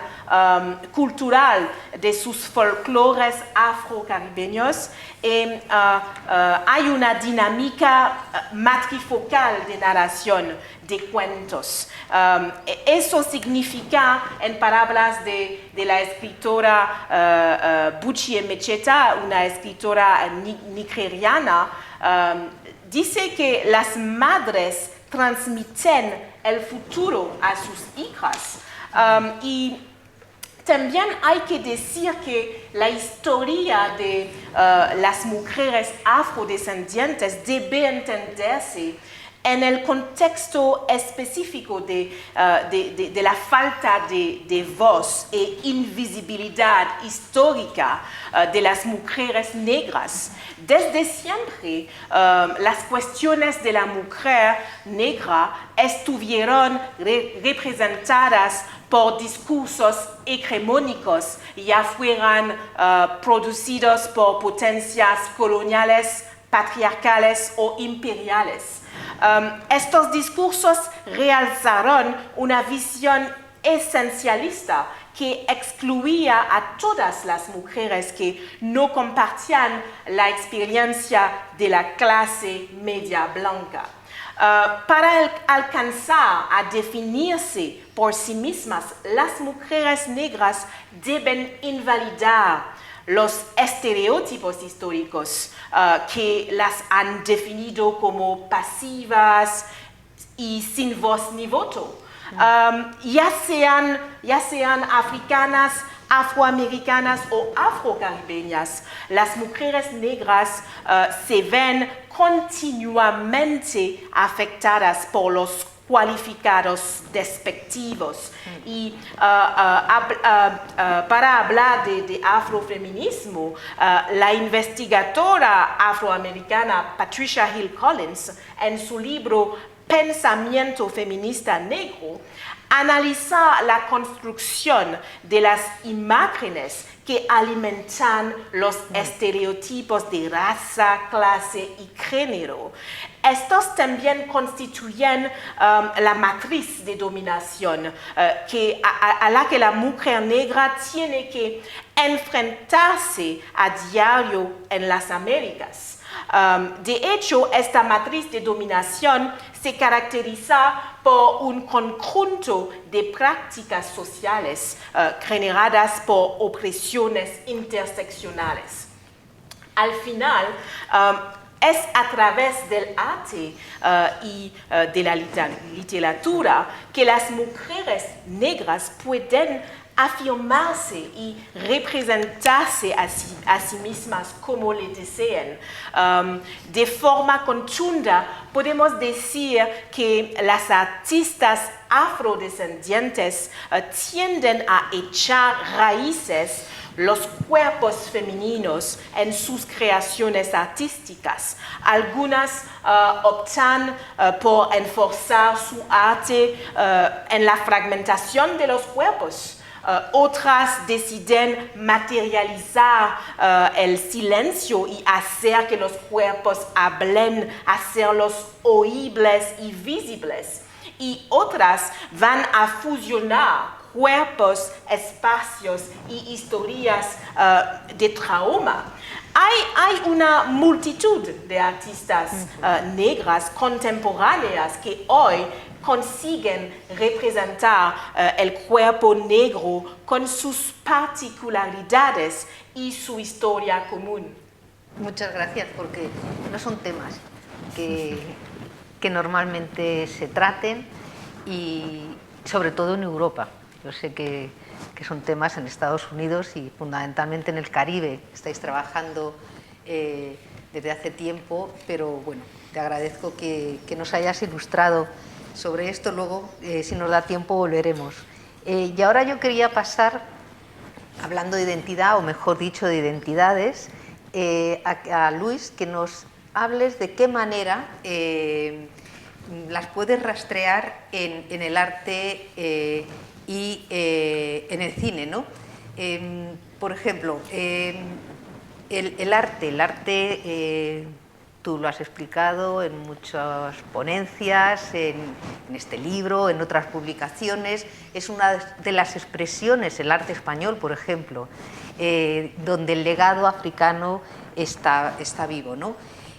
cultural de sus folclores afrocaribeños y hay una dinámica matrifocal de narración de cuentos. Eso significa, en palabras de la escritora Buchi Emecheta, una escritora nigeriana, dice que las madres transmiten el futuro a sus hijas. Y también hay que decir que la historia de las mujeres afrodescendientes debe entenderse en el contexto específico de la falta de voz e invisibilidad histórica de las mujeres negras. Desde siempre, las cuestiones de la mujer negra estuvieron representadas por discursos hegemónicos, ya fueran producidos por potencias coloniales, patriarcales o imperiales. Estos discursos realzaron una visión esencialista que excluía a todas las mujeres que no compartían la experiencia de la clase media blanca. Para alcanzar a definirse por sí mismas, las mujeres negras deben invalidar los estereotipos históricos que las han definido como pasivas y sin voz ni voto. Ya sean africanas, afroamericanas o afrocaribeñas, las mujeres negras se ven continuamente afectadas por los cualificados despectivos. Y para hablar de afrofeminismo, la investigadora afroamericana Patricia Hill Collins, en su libro Pensamiento feminista negro, analiza la construcción de las imágenes que alimentan los estereotipos de raza, clase y género. Estos también constituyen la matriz de dominación a la que la mujer negra tiene que enfrentarse a diario en las Américas. De hecho, esta matriz de dominación se caracteriza por un conjunto de prácticas sociales generadas por opresiones interseccionales. Al final, es a través del arte y de la literatura que las mujeres negras pueden afirmarse y representarse a sí mismas como le deseen. De forma contundente, podemos decir que las artistas afrodescendientes tienden a echar raíces los cuerpos femeninos en sus creaciones artísticas. Algunas optan por enforzar su arte en la fragmentación de los cuerpos. Otras deciden materializar el silencio y hacer que los cuerpos hablen, hacerlos oíbles y visibles. Y otras van a fusionar cuerpos, espacios y historias de trauma. Hay una multitud de artistas negras contemporáneas que hoy consiguen representar el cuerpo negro con sus particularidades y su historia común. Muchas gracias, porque no son temas que normalmente se traten, y sobre todo en Europa. Yo sé que son temas en Estados Unidos y fundamentalmente en el Caribe. Estáis trabajando desde hace tiempo, pero bueno, te agradezco que nos hayas ilustrado sobre esto. Luego, si nos da tiempo, volveremos. Y ahora yo quería pasar, hablando de identidad, o mejor dicho, de identidades, a Luis, que nos hables de qué manera las puedes rastrear en el arte y en el cine, ¿no? Por ejemplo, el arte, tú lo has explicado en muchas ponencias, en este libro, en otras publicaciones. Es una de las expresiones, el arte español, por ejemplo, donde el legado africano está vivo, ¿no?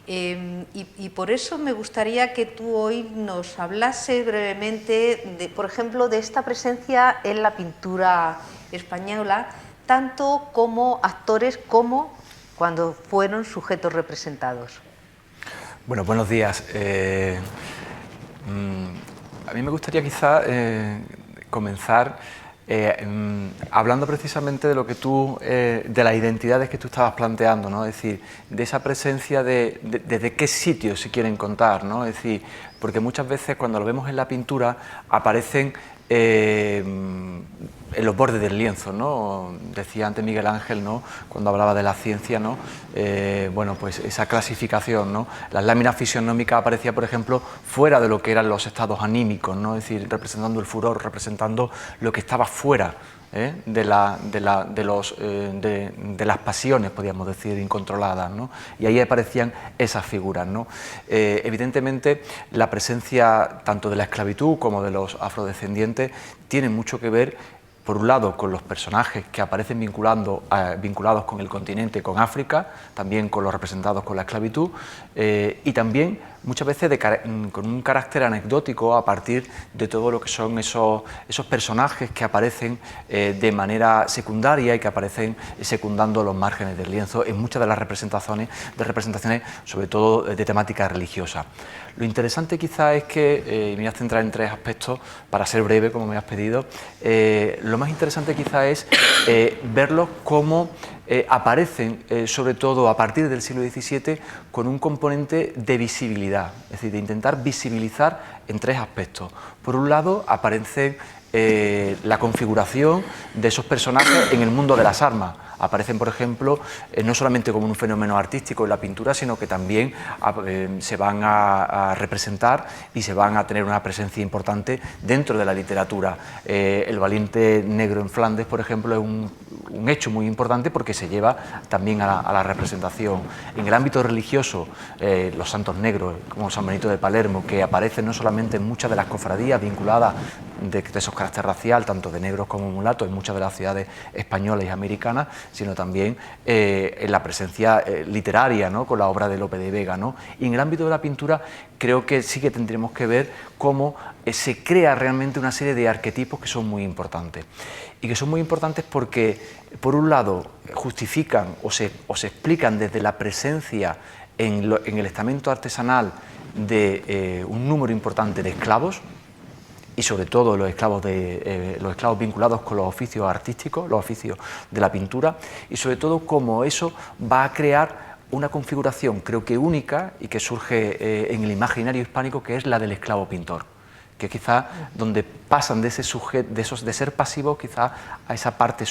Y por eso me gustaría que tú hoy nos hablases brevemente, por ejemplo, de esta presencia en la pintura española, tanto como actores como cuando fueron sujetos representados. Bueno, buenos días. A mí me gustaría quizá comenzar hablando precisamente de lo que tú, de las identidades que tú estabas planteando, ¿no? Es decir, de esa presencia de qué sitios se quieren contar, ¿no? Es decir, porque muchas veces cuando lo vemos en la pintura aparecen en los bordes del lienzo, ¿no? Decía antes Miguel Ángel, ¿no?, cuando hablaba de la ciencia, ¿no?, bueno, pues esa clasificación, ¿no? Las láminas fisionómicas aparecían, por ejemplo, fuera de lo que eran los estados anímicos, ¿no? Es decir, representando el furor, representando lo que estaba fuera de las pasiones, podríamos decir, incontroladas, ¿no? Y ahí aparecían esas figuras, ¿no? Evidentemente, la presencia tanto de la esclavitud como de los afrodescendientes tiene mucho que ver, por un lado, con los personajes que aparecen vinculados con el continente, con África, también con los representados con la esclavitud, y también muchas veces con un carácter anecdótico a partir de todo lo que son esos personajes que aparecen de manera secundaria y que aparecen secundando los márgenes del lienzo en muchas de las representaciones, sobre todo de temática religiosa. Lo interesante quizá es que, me voy a centrar en tres aspectos para ser breve, como me has pedido. Lo más interesante quizá es verlos cómo aparecen, sobre todo a partir del siglo XVII, con un componente de visibilidad, es decir, de intentar visibilizar en tres aspectos. Por un lado, aparece la configuración de esos personajes en el mundo de las armas. Aparecen, por ejemplo, no solamente como un fenómeno artístico en la pintura, sino que también se van a representar y se van a tener una presencia importante dentro de la literatura. El valiente negro en Flandes, por ejemplo, es un hecho muy importante porque se lleva también a la representación. En el ámbito religioso, los santos negros, como San Benito de Palermo, que aparecen no solamente en muchas de las cofradías vinculadas de esos carácter racial, tanto de negros como mulatos, en muchas de las ciudades españolas y americanas, sino también en la presencia literaria, ¿no?, con la obra de Lope de Vega, ¿no? Y en el ámbito de la pintura creo que sí que tendremos que ver cómo se crea realmente una serie de arquetipos que son muy importantes. Y que son muy importantes porque, por un lado, justifican o se explican desde la presencia en el estamento artesanal de un número importante de esclavos, y sobre todo los esclavos vinculados con los oficios artísticos, los oficios de la pintura, y sobre todo cómo eso va a crear una configuración, creo que única, y que surge en el imaginario hispánico, que es la del esclavo pintor, que quizá donde pasan de ser pasivos quizá a esa parte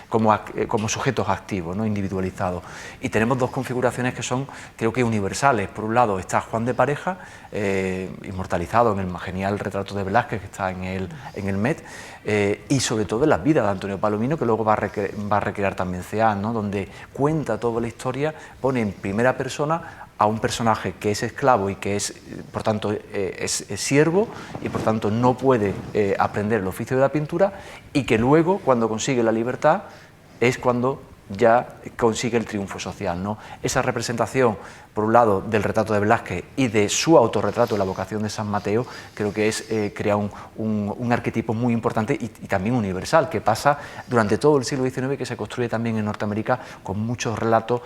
como sujetos activos, ¿no?, individualizados. Y tenemos dos configuraciones que son, creo que, universales. Por un lado está Juan de Pareja, inmortalizado en el genial retrato de Velázquez que está en el Met, y sobre todo en las vidas de Antonio Palomino, que luego va a recrear también Ceán, ¿no?, donde cuenta toda la historia, pone en primera persona a un personaje que es esclavo y que es, por tanto, es siervo y por tanto no puede aprender el oficio de la pintura, y que luego, cuando consigue la libertad, es cuando ya consigue el triunfo social, ¿no? Esa representación, por un lado, del retrato de Velázquez y de su autorretrato, La vocación de San Mateo, creo que es crea un arquetipo muy importante y también universal, que pasa durante todo el siglo XIX, que se construye también en Norteamérica con muchos relatos,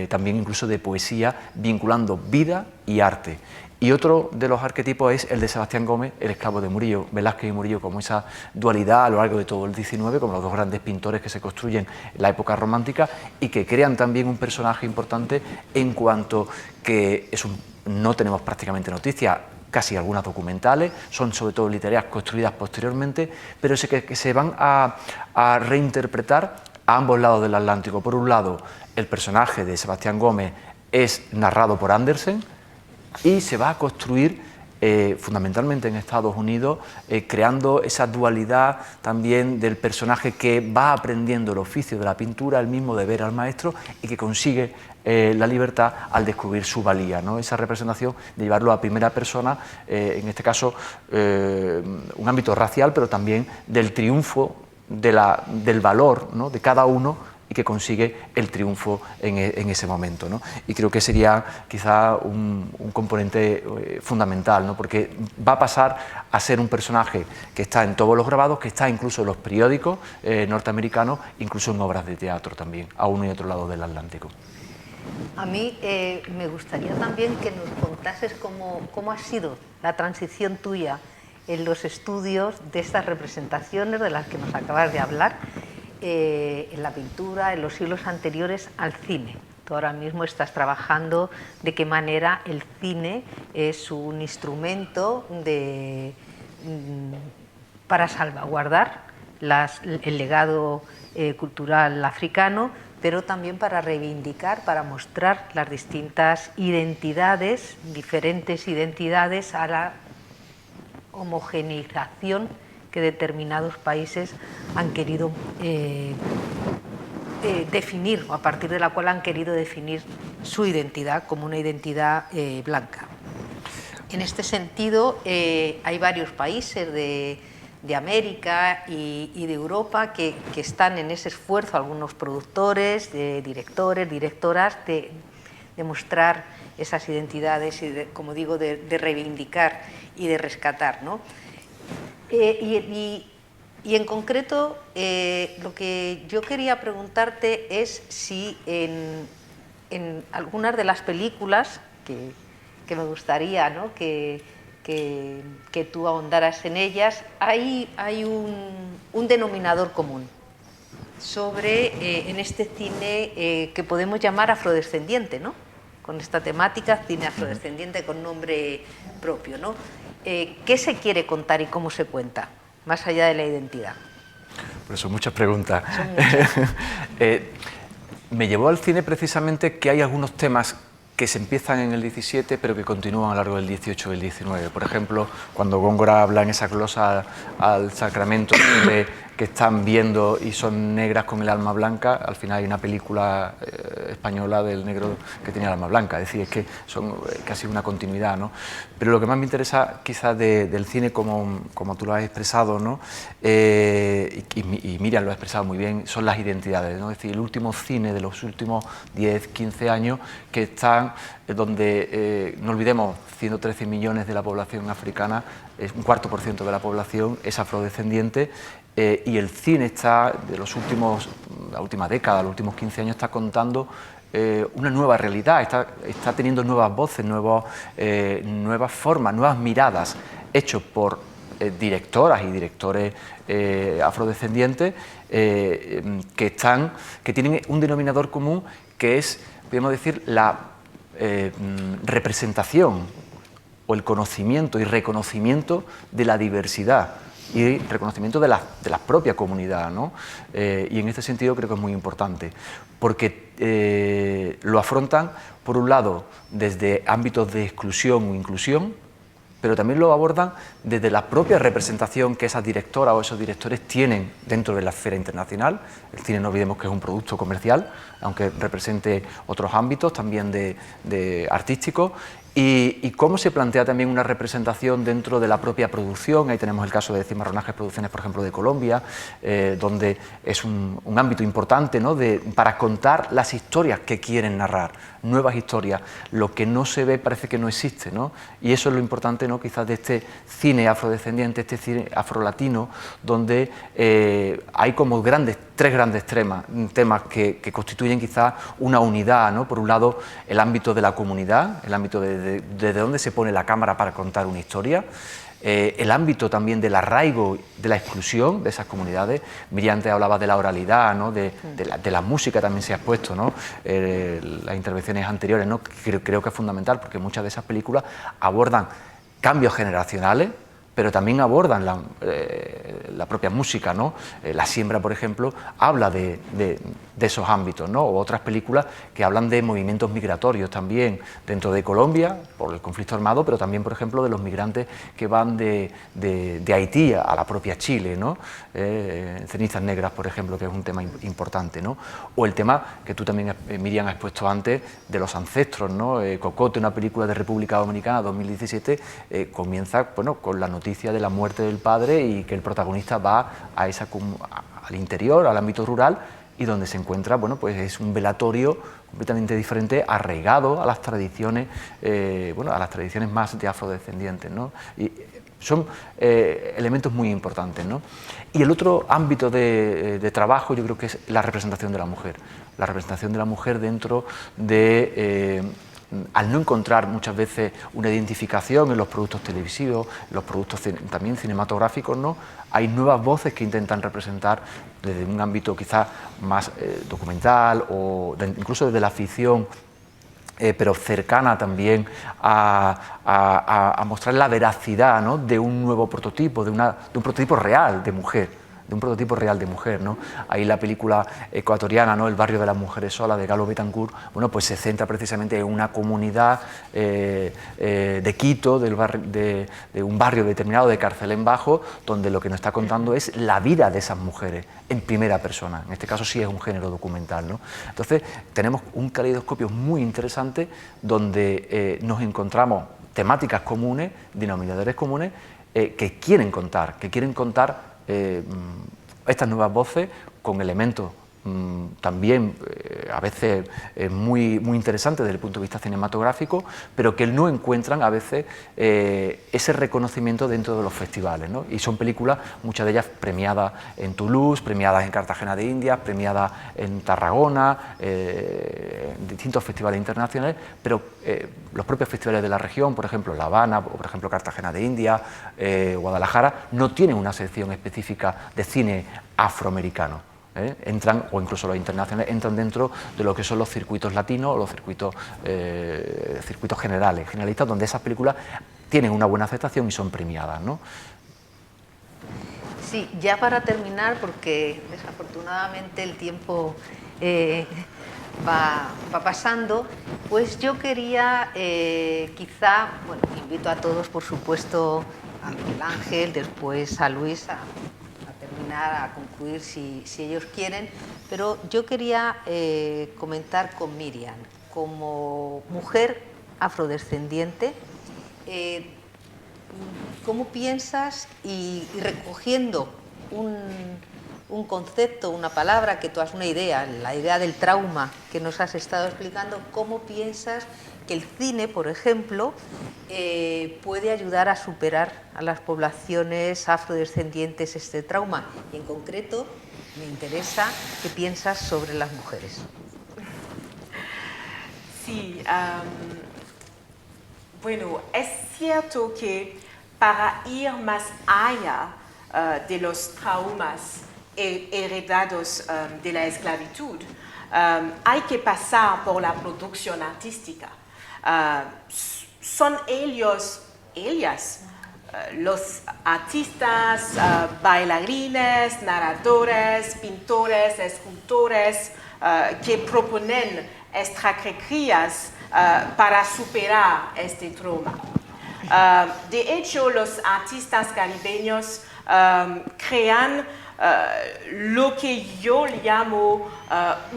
también incluso de poesía, vinculando vida y arte. Y otro de los arquetipos es el de Sebastián Gómez, el esclavo de Murillo, Velázquez y Murillo, como esa dualidad a lo largo de todo el XIX, como los dos grandes pintores que se construyen en la época romántica y que crean también un personaje importante en cuanto que no tenemos prácticamente noticias, casi algunas documentales, son sobre todo literarias construidas posteriormente, pero que se van a reinterpretar a ambos lados del Atlántico. Por un lado, el personaje de Sebastián Gómez es narrado por Andersen, y se va a construir fundamentalmente en Estados Unidos, creando esa dualidad también del personaje que va aprendiendo el oficio de la pintura, el mismo de ver al maestro, y que consigue la libertad al descubrir su valía, ¿no? Esa representación de llevarlo a primera persona, en este caso un ámbito racial, pero también del triunfo del valor, ¿no?, de cada uno, y que consigue el triunfo en ese momento, ¿no? Y creo que sería quizá un componente fundamental, ¿no?, porque va a pasar a ser un personaje que está en todos los grabados, que está incluso en los periódicos norteamericanos, incluso en obras de teatro también, a uno y otro lado del Atlántico. A mí me gustaría también que nos contases cómo ha sido la transición tuya en los estudios de estas representaciones de las que nos acabas de hablar, en la pintura, en los siglos anteriores al cine. Tú ahora mismo estás trabajando de qué manera el cine es un instrumento para salvaguardar el legado cultural africano, pero también para reivindicar, para mostrar las distintas identidades, diferentes identidades, a la homogeneización que determinados países han querido definir, o a partir de la cual han querido definir su identidad como una identidad blanca. En este sentido, hay varios países de América y de Europa que están en ese esfuerzo, algunos productores, directores, directoras, de mostrar esas identidades y, como digo, de reivindicar y de rescatar, ¿no? Y en concreto, lo que yo quería preguntarte es si en algunas de las películas que me gustaría, ¿no?, que tú ahondaras en ellas, hay un denominador común sobre, en este cine que podemos llamar afrodescendiente, ¿no?, con esta temática, cine afrodescendiente con nombre propio, ¿no? ¿Qué se quiere contar y cómo se cuenta, más allá de la identidad? Pues son muchas preguntas. Me llevó al cine precisamente que hay algunos temas que se empiezan en el 17 pero que continúan a lo largo del 18 y el 19. Por ejemplo, cuando Góngora habla en esa glosa al Sacramento que están viendo y son negras con el alma blanca, al final hay una película española del negro que tenía el alma blanca, es decir, es que son casi una continuidad, ¿no? Pero lo que más me interesa quizás del cine, como tú lo has expresado, ¿no?, y Miriam lo ha expresado muy bien, son las identidades, ¿no? Es decir, el último cine de los últimos 10, 15 años que están donde, no olvidemos, 113 millones de la población africana, es un 4% de la población es afrodescendiente, y el cine está, la última década, los últimos 15 años, está contando una nueva realidad, está teniendo nuevas voces, nuevas formas, nuevas miradas, hechos por directoras y directores afrodescendientes que tienen un denominador común, que es, podemos decir, la representación o el conocimiento y reconocimiento de la diversidad y reconocimiento de la propia comunidad, ¿no? Y en este sentido creo que es muy importante, porque lo afrontan, por un lado, desde ámbitos de exclusión o inclusión, pero también lo abordan desde la propia representación que esas directoras o esos directores tienen dentro de la esfera internacional. El cine, no olvidemos que es un producto comercial, aunque represente otros ámbitos también de artísticos, Y cómo se plantea también una representación dentro de la propia producción. Ahí tenemos el caso de Cimarronajes Producciones, por ejemplo, de Colombia, donde es un ámbito importante, ¿no?, para contar las historias que quieren narrar, nuevas historias. Lo que no se ve parece que no existe, ¿no? Y eso es lo importante, ¿no?, quizás de este cine afrodescendiente, este cine afrolatino, donde hay como tres grandes temas que constituyen quizás una unidad, ¿no? Por un lado, el ámbito de la comunidad, el ámbito desde donde se pone la cámara para contar una historia, el ámbito también del arraigo, de la exclusión de esas comunidades. Miriam antes hablaba de la oralidad, ¿no?, de la música también se ha expuesto, ¿no?, las intervenciones anteriores, ¿no?, creo que es fundamental, porque muchas de esas películas abordan cambios generacionales, pero también abordan la propia música, ¿no? La siembra, por ejemplo, habla de esos ámbitos, ¿no? O otras películas que hablan de movimientos migratorios también dentro de Colombia, por el conflicto armado, pero también, por ejemplo, de los migrantes que van de Haití a la propia Chile, ¿no? Cenizas Negras, por ejemplo, que es un tema importante, ¿no? O el tema que tú también, Miriam, has expuesto antes, de los ancestros, ¿no? Cocote, una película de República Dominicana, 2017, comienza, bueno, con la noticia de la muerte del padre y que el protagonista va al interior, al ámbito rural, y donde se encuentra, bueno, pues es un velatorio completamente diferente, arraigado a las tradiciones, bueno, a las tradiciones más de afrodescendientes, ¿no? Y son elementos muy importantes, ¿no? Y el otro ámbito de trabajo, yo creo que es la representación de la mujer. La representación de la mujer dentro de... al no encontrar muchas veces una identificación en los productos televisivos, en los productos también cinematográficos, ¿no?, hay nuevas voces que intentan representar desde un ámbito quizás más documental o incluso desde la ficción, pero cercana también a mostrar la veracidad, ¿no?, de un nuevo prototipo, de un prototipo real de mujer. ¿No? Ahí la película ecuatoriana, ¿no?, El barrio de las mujeres solas, de Galo Betancourt, bueno, pues se centra precisamente en una comunidad de Quito, de un barrio determinado, de Carcelén Bajo, donde lo que nos está contando es la vida de esas mujeres en primera persona. En este caso sí es un género documental, ¿no? Entonces tenemos un caleidoscopio muy interesante donde nos encontramos temáticas comunes, denominadores comunes, que quieren contar estas nuevas voces con elementos también a veces muy interesantes desde el punto de vista cinematográfico, pero que no encuentran a veces ese reconocimiento dentro de los festivales, ¿no? Y son películas, muchas de ellas premiadas en Toulouse, premiadas en Cartagena de Indias, premiadas en Tarragona, en distintos festivales internacionales, pero los propios festivales de la región, por ejemplo La Habana, o por ejemplo Cartagena de Indias, Guadalajara, no tienen una sección específica de cine afroamericano. Entran, o incluso los internacionales, entran dentro de lo que son los circuitos latinos o los circuitos generalistas, donde esas películas tienen una buena aceptación y son premiadas, ¿no? Sí, ya para terminar, porque desafortunadamente el tiempo va pasando, pues yo quería quizá, bueno, invito a todos, por supuesto, a Miguel Ángel, después a Luis, a concluir si ellos quieren, pero yo quería comentar con Miriam, como mujer afrodescendiente, ¿cómo piensas y recogiendo un concepto, una palabra, una idea, la idea del trauma que nos has estado explicando, cómo piensas que el cine, por ejemplo, puede ayudar a superar a las poblaciones afrodescendientes este trauma? Y en concreto, me interesa qué piensas sobre las mujeres. Sí, bueno, es cierto que para ir más allá de los traumas heredados de la esclavitud, hay que pasar por la producción artística. Son ellas, los artistas, bailarines, narradores, pintores, escultores, que proponen estrategias para superar este trauma. De hecho, los artistas caribeños crean lo que yo llamo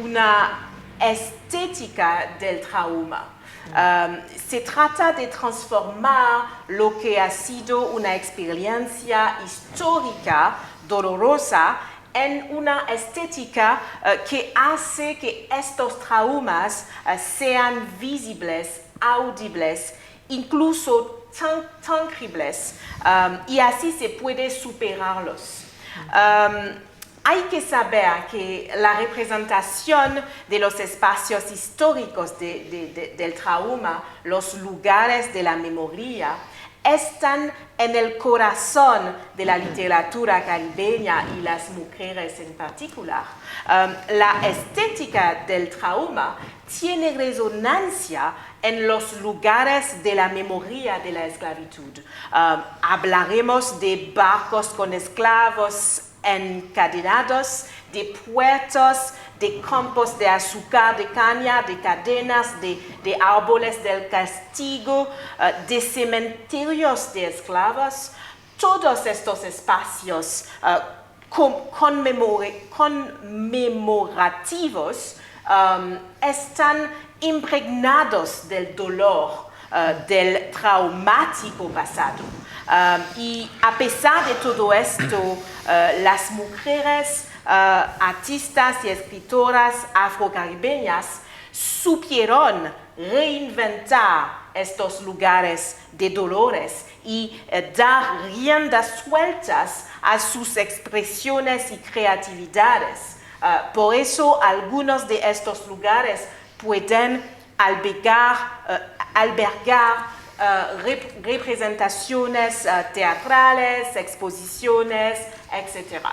una estética del trauma. Se trata de transformar lo que ha sido una experiencia histórica dolorosa en una estética que hace que estos traumas sean visibles, audibles, incluso tangibles, y así se puede superarlos. Hay que saber que la representación de los espacios históricos del trauma, los lugares de la memoria, están en el corazón de la literatura caribeña y las mujeres en particular. La estética del trauma tiene resonancia en los lugares de la memoria de la esclavitud. Hablaremos de barcos con esclavos encadenados, de puertos, de campos de azúcar, de caña, de cadenas, de árboles del castigo, de cementerios de esclavos. Todos estos espacios conmemorativos están impregnados del dolor, del traumático pasado. Y a pesar de todo esto, las mujeres artistas y escritoras afrocaribeñas supieron reinventar estos lugares de dolores y dar riendas sueltas a sus expresiones y creatividades. Por eso algunos de estos lugares pueden albergar representaciones teatrales, exposiciones, etc.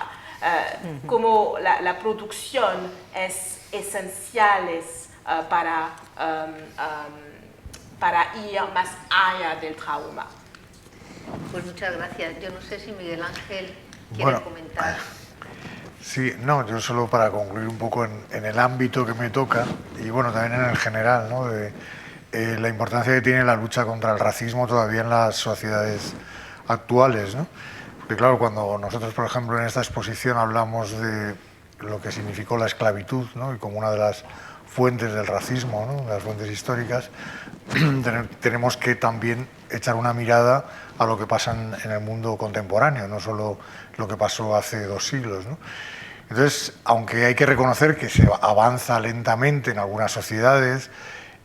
Como la producción es esencial para ir más allá del trauma. Pues muchas gracias. Yo no sé si Miguel Ángel quiere comentar. Sí, no, yo solo para concluir un poco en el ámbito que me toca y bueno, también en el general, ¿no? De la importancia que tiene la lucha contra el racismo todavía en las sociedades actuales, ¿no? Porque claro, cuando nosotros, por ejemplo, en esta exposición hablamos de lo que significó la esclavitud, ¿no? Y como una de las fuentes del racismo, ¿no? Las fuentes históricas, tenemos que también echar una mirada a lo que pasa en el mundo contemporáneo, no solo lo que pasó hace 2 siglos, ¿no? Entonces, aunque hay que reconocer que se avanza lentamente en algunas sociedades,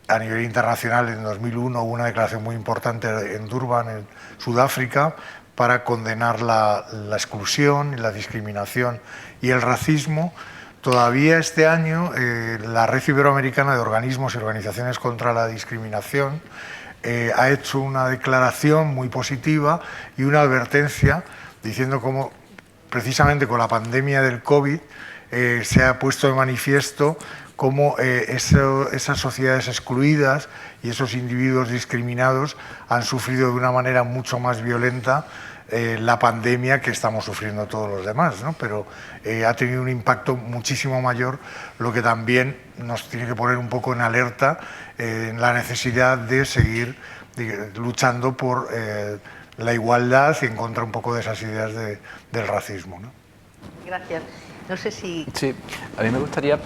a nivel internacional en 2001 hubo una declaración muy importante en Durban, en Sudáfrica, para condenar la exclusión, la discriminación y el racismo. Todavía este año la Red Iberoamericana de Organismos y Organizaciones contra la Discriminación ha hecho una declaración muy positiva y una advertencia diciendo cómo precisamente con la pandemia del COVID se ha puesto de manifiesto cómo esas sociedades excluidas y esos individuos discriminados han sufrido de una manera mucho más violenta la pandemia que estamos sufriendo todos los demás, ¿no? Pero ha tenido un impacto muchísimo mayor, lo que también nos tiene que poner un poco en alerta en la necesidad de seguir luchando por la igualdad y en contra un poco de esas ideas del racismo, ¿no? Gracias. No sé si... Sí, a mí me gustaría,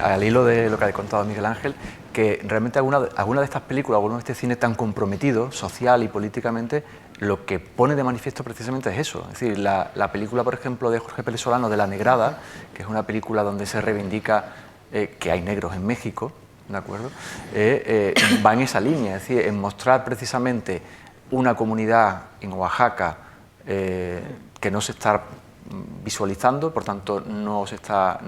al hilo de lo que ha contado Miguel Ángel, que realmente alguna de estas películas, alguno de este cine tan comprometido, social y políticamente, lo que pone de manifiesto precisamente es eso. Es decir, la película, por ejemplo, de Jorge Pérez Solano, de La Negrada, que es una película donde se reivindica que hay negros en México, ¿de acuerdo? Va en esa línea, es decir, en mostrar precisamente una comunidad en Oaxaca que no se está visualizando, por tanto no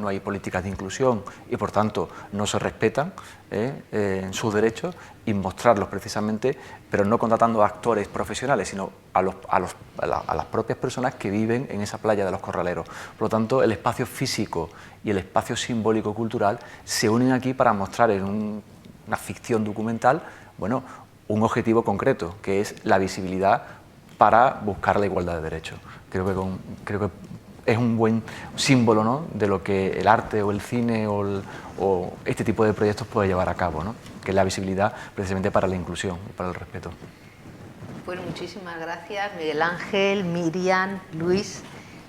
hay políticas de inclusión y por tanto no se respetan en sus derechos, y mostrarlos precisamente, pero no contratando a actores profesionales, sino a las propias personas que viven en esa playa de los Corraleros. Por lo tanto, el espacio físico y el espacio simbólico cultural se unen aquí para mostrar en una ficción documental, bueno, un objetivo concreto, que es la visibilidad para buscar la igualdad de derechos. Creo que es un buen símbolo, ¿no?, de lo que el arte o el cine o este tipo de proyectos puede llevar a cabo, ¿no?, que es la visibilidad precisamente para la inclusión y para el respeto. Pues muchísimas gracias, Miguel Ángel, Miriam, Luis,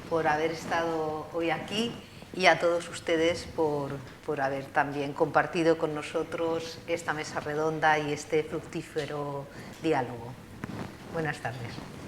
por haber estado hoy aquí. y a todos ustedes por haber también compartido con nosotros esta mesa redonda y este fructífero diálogo. Buenas tardes.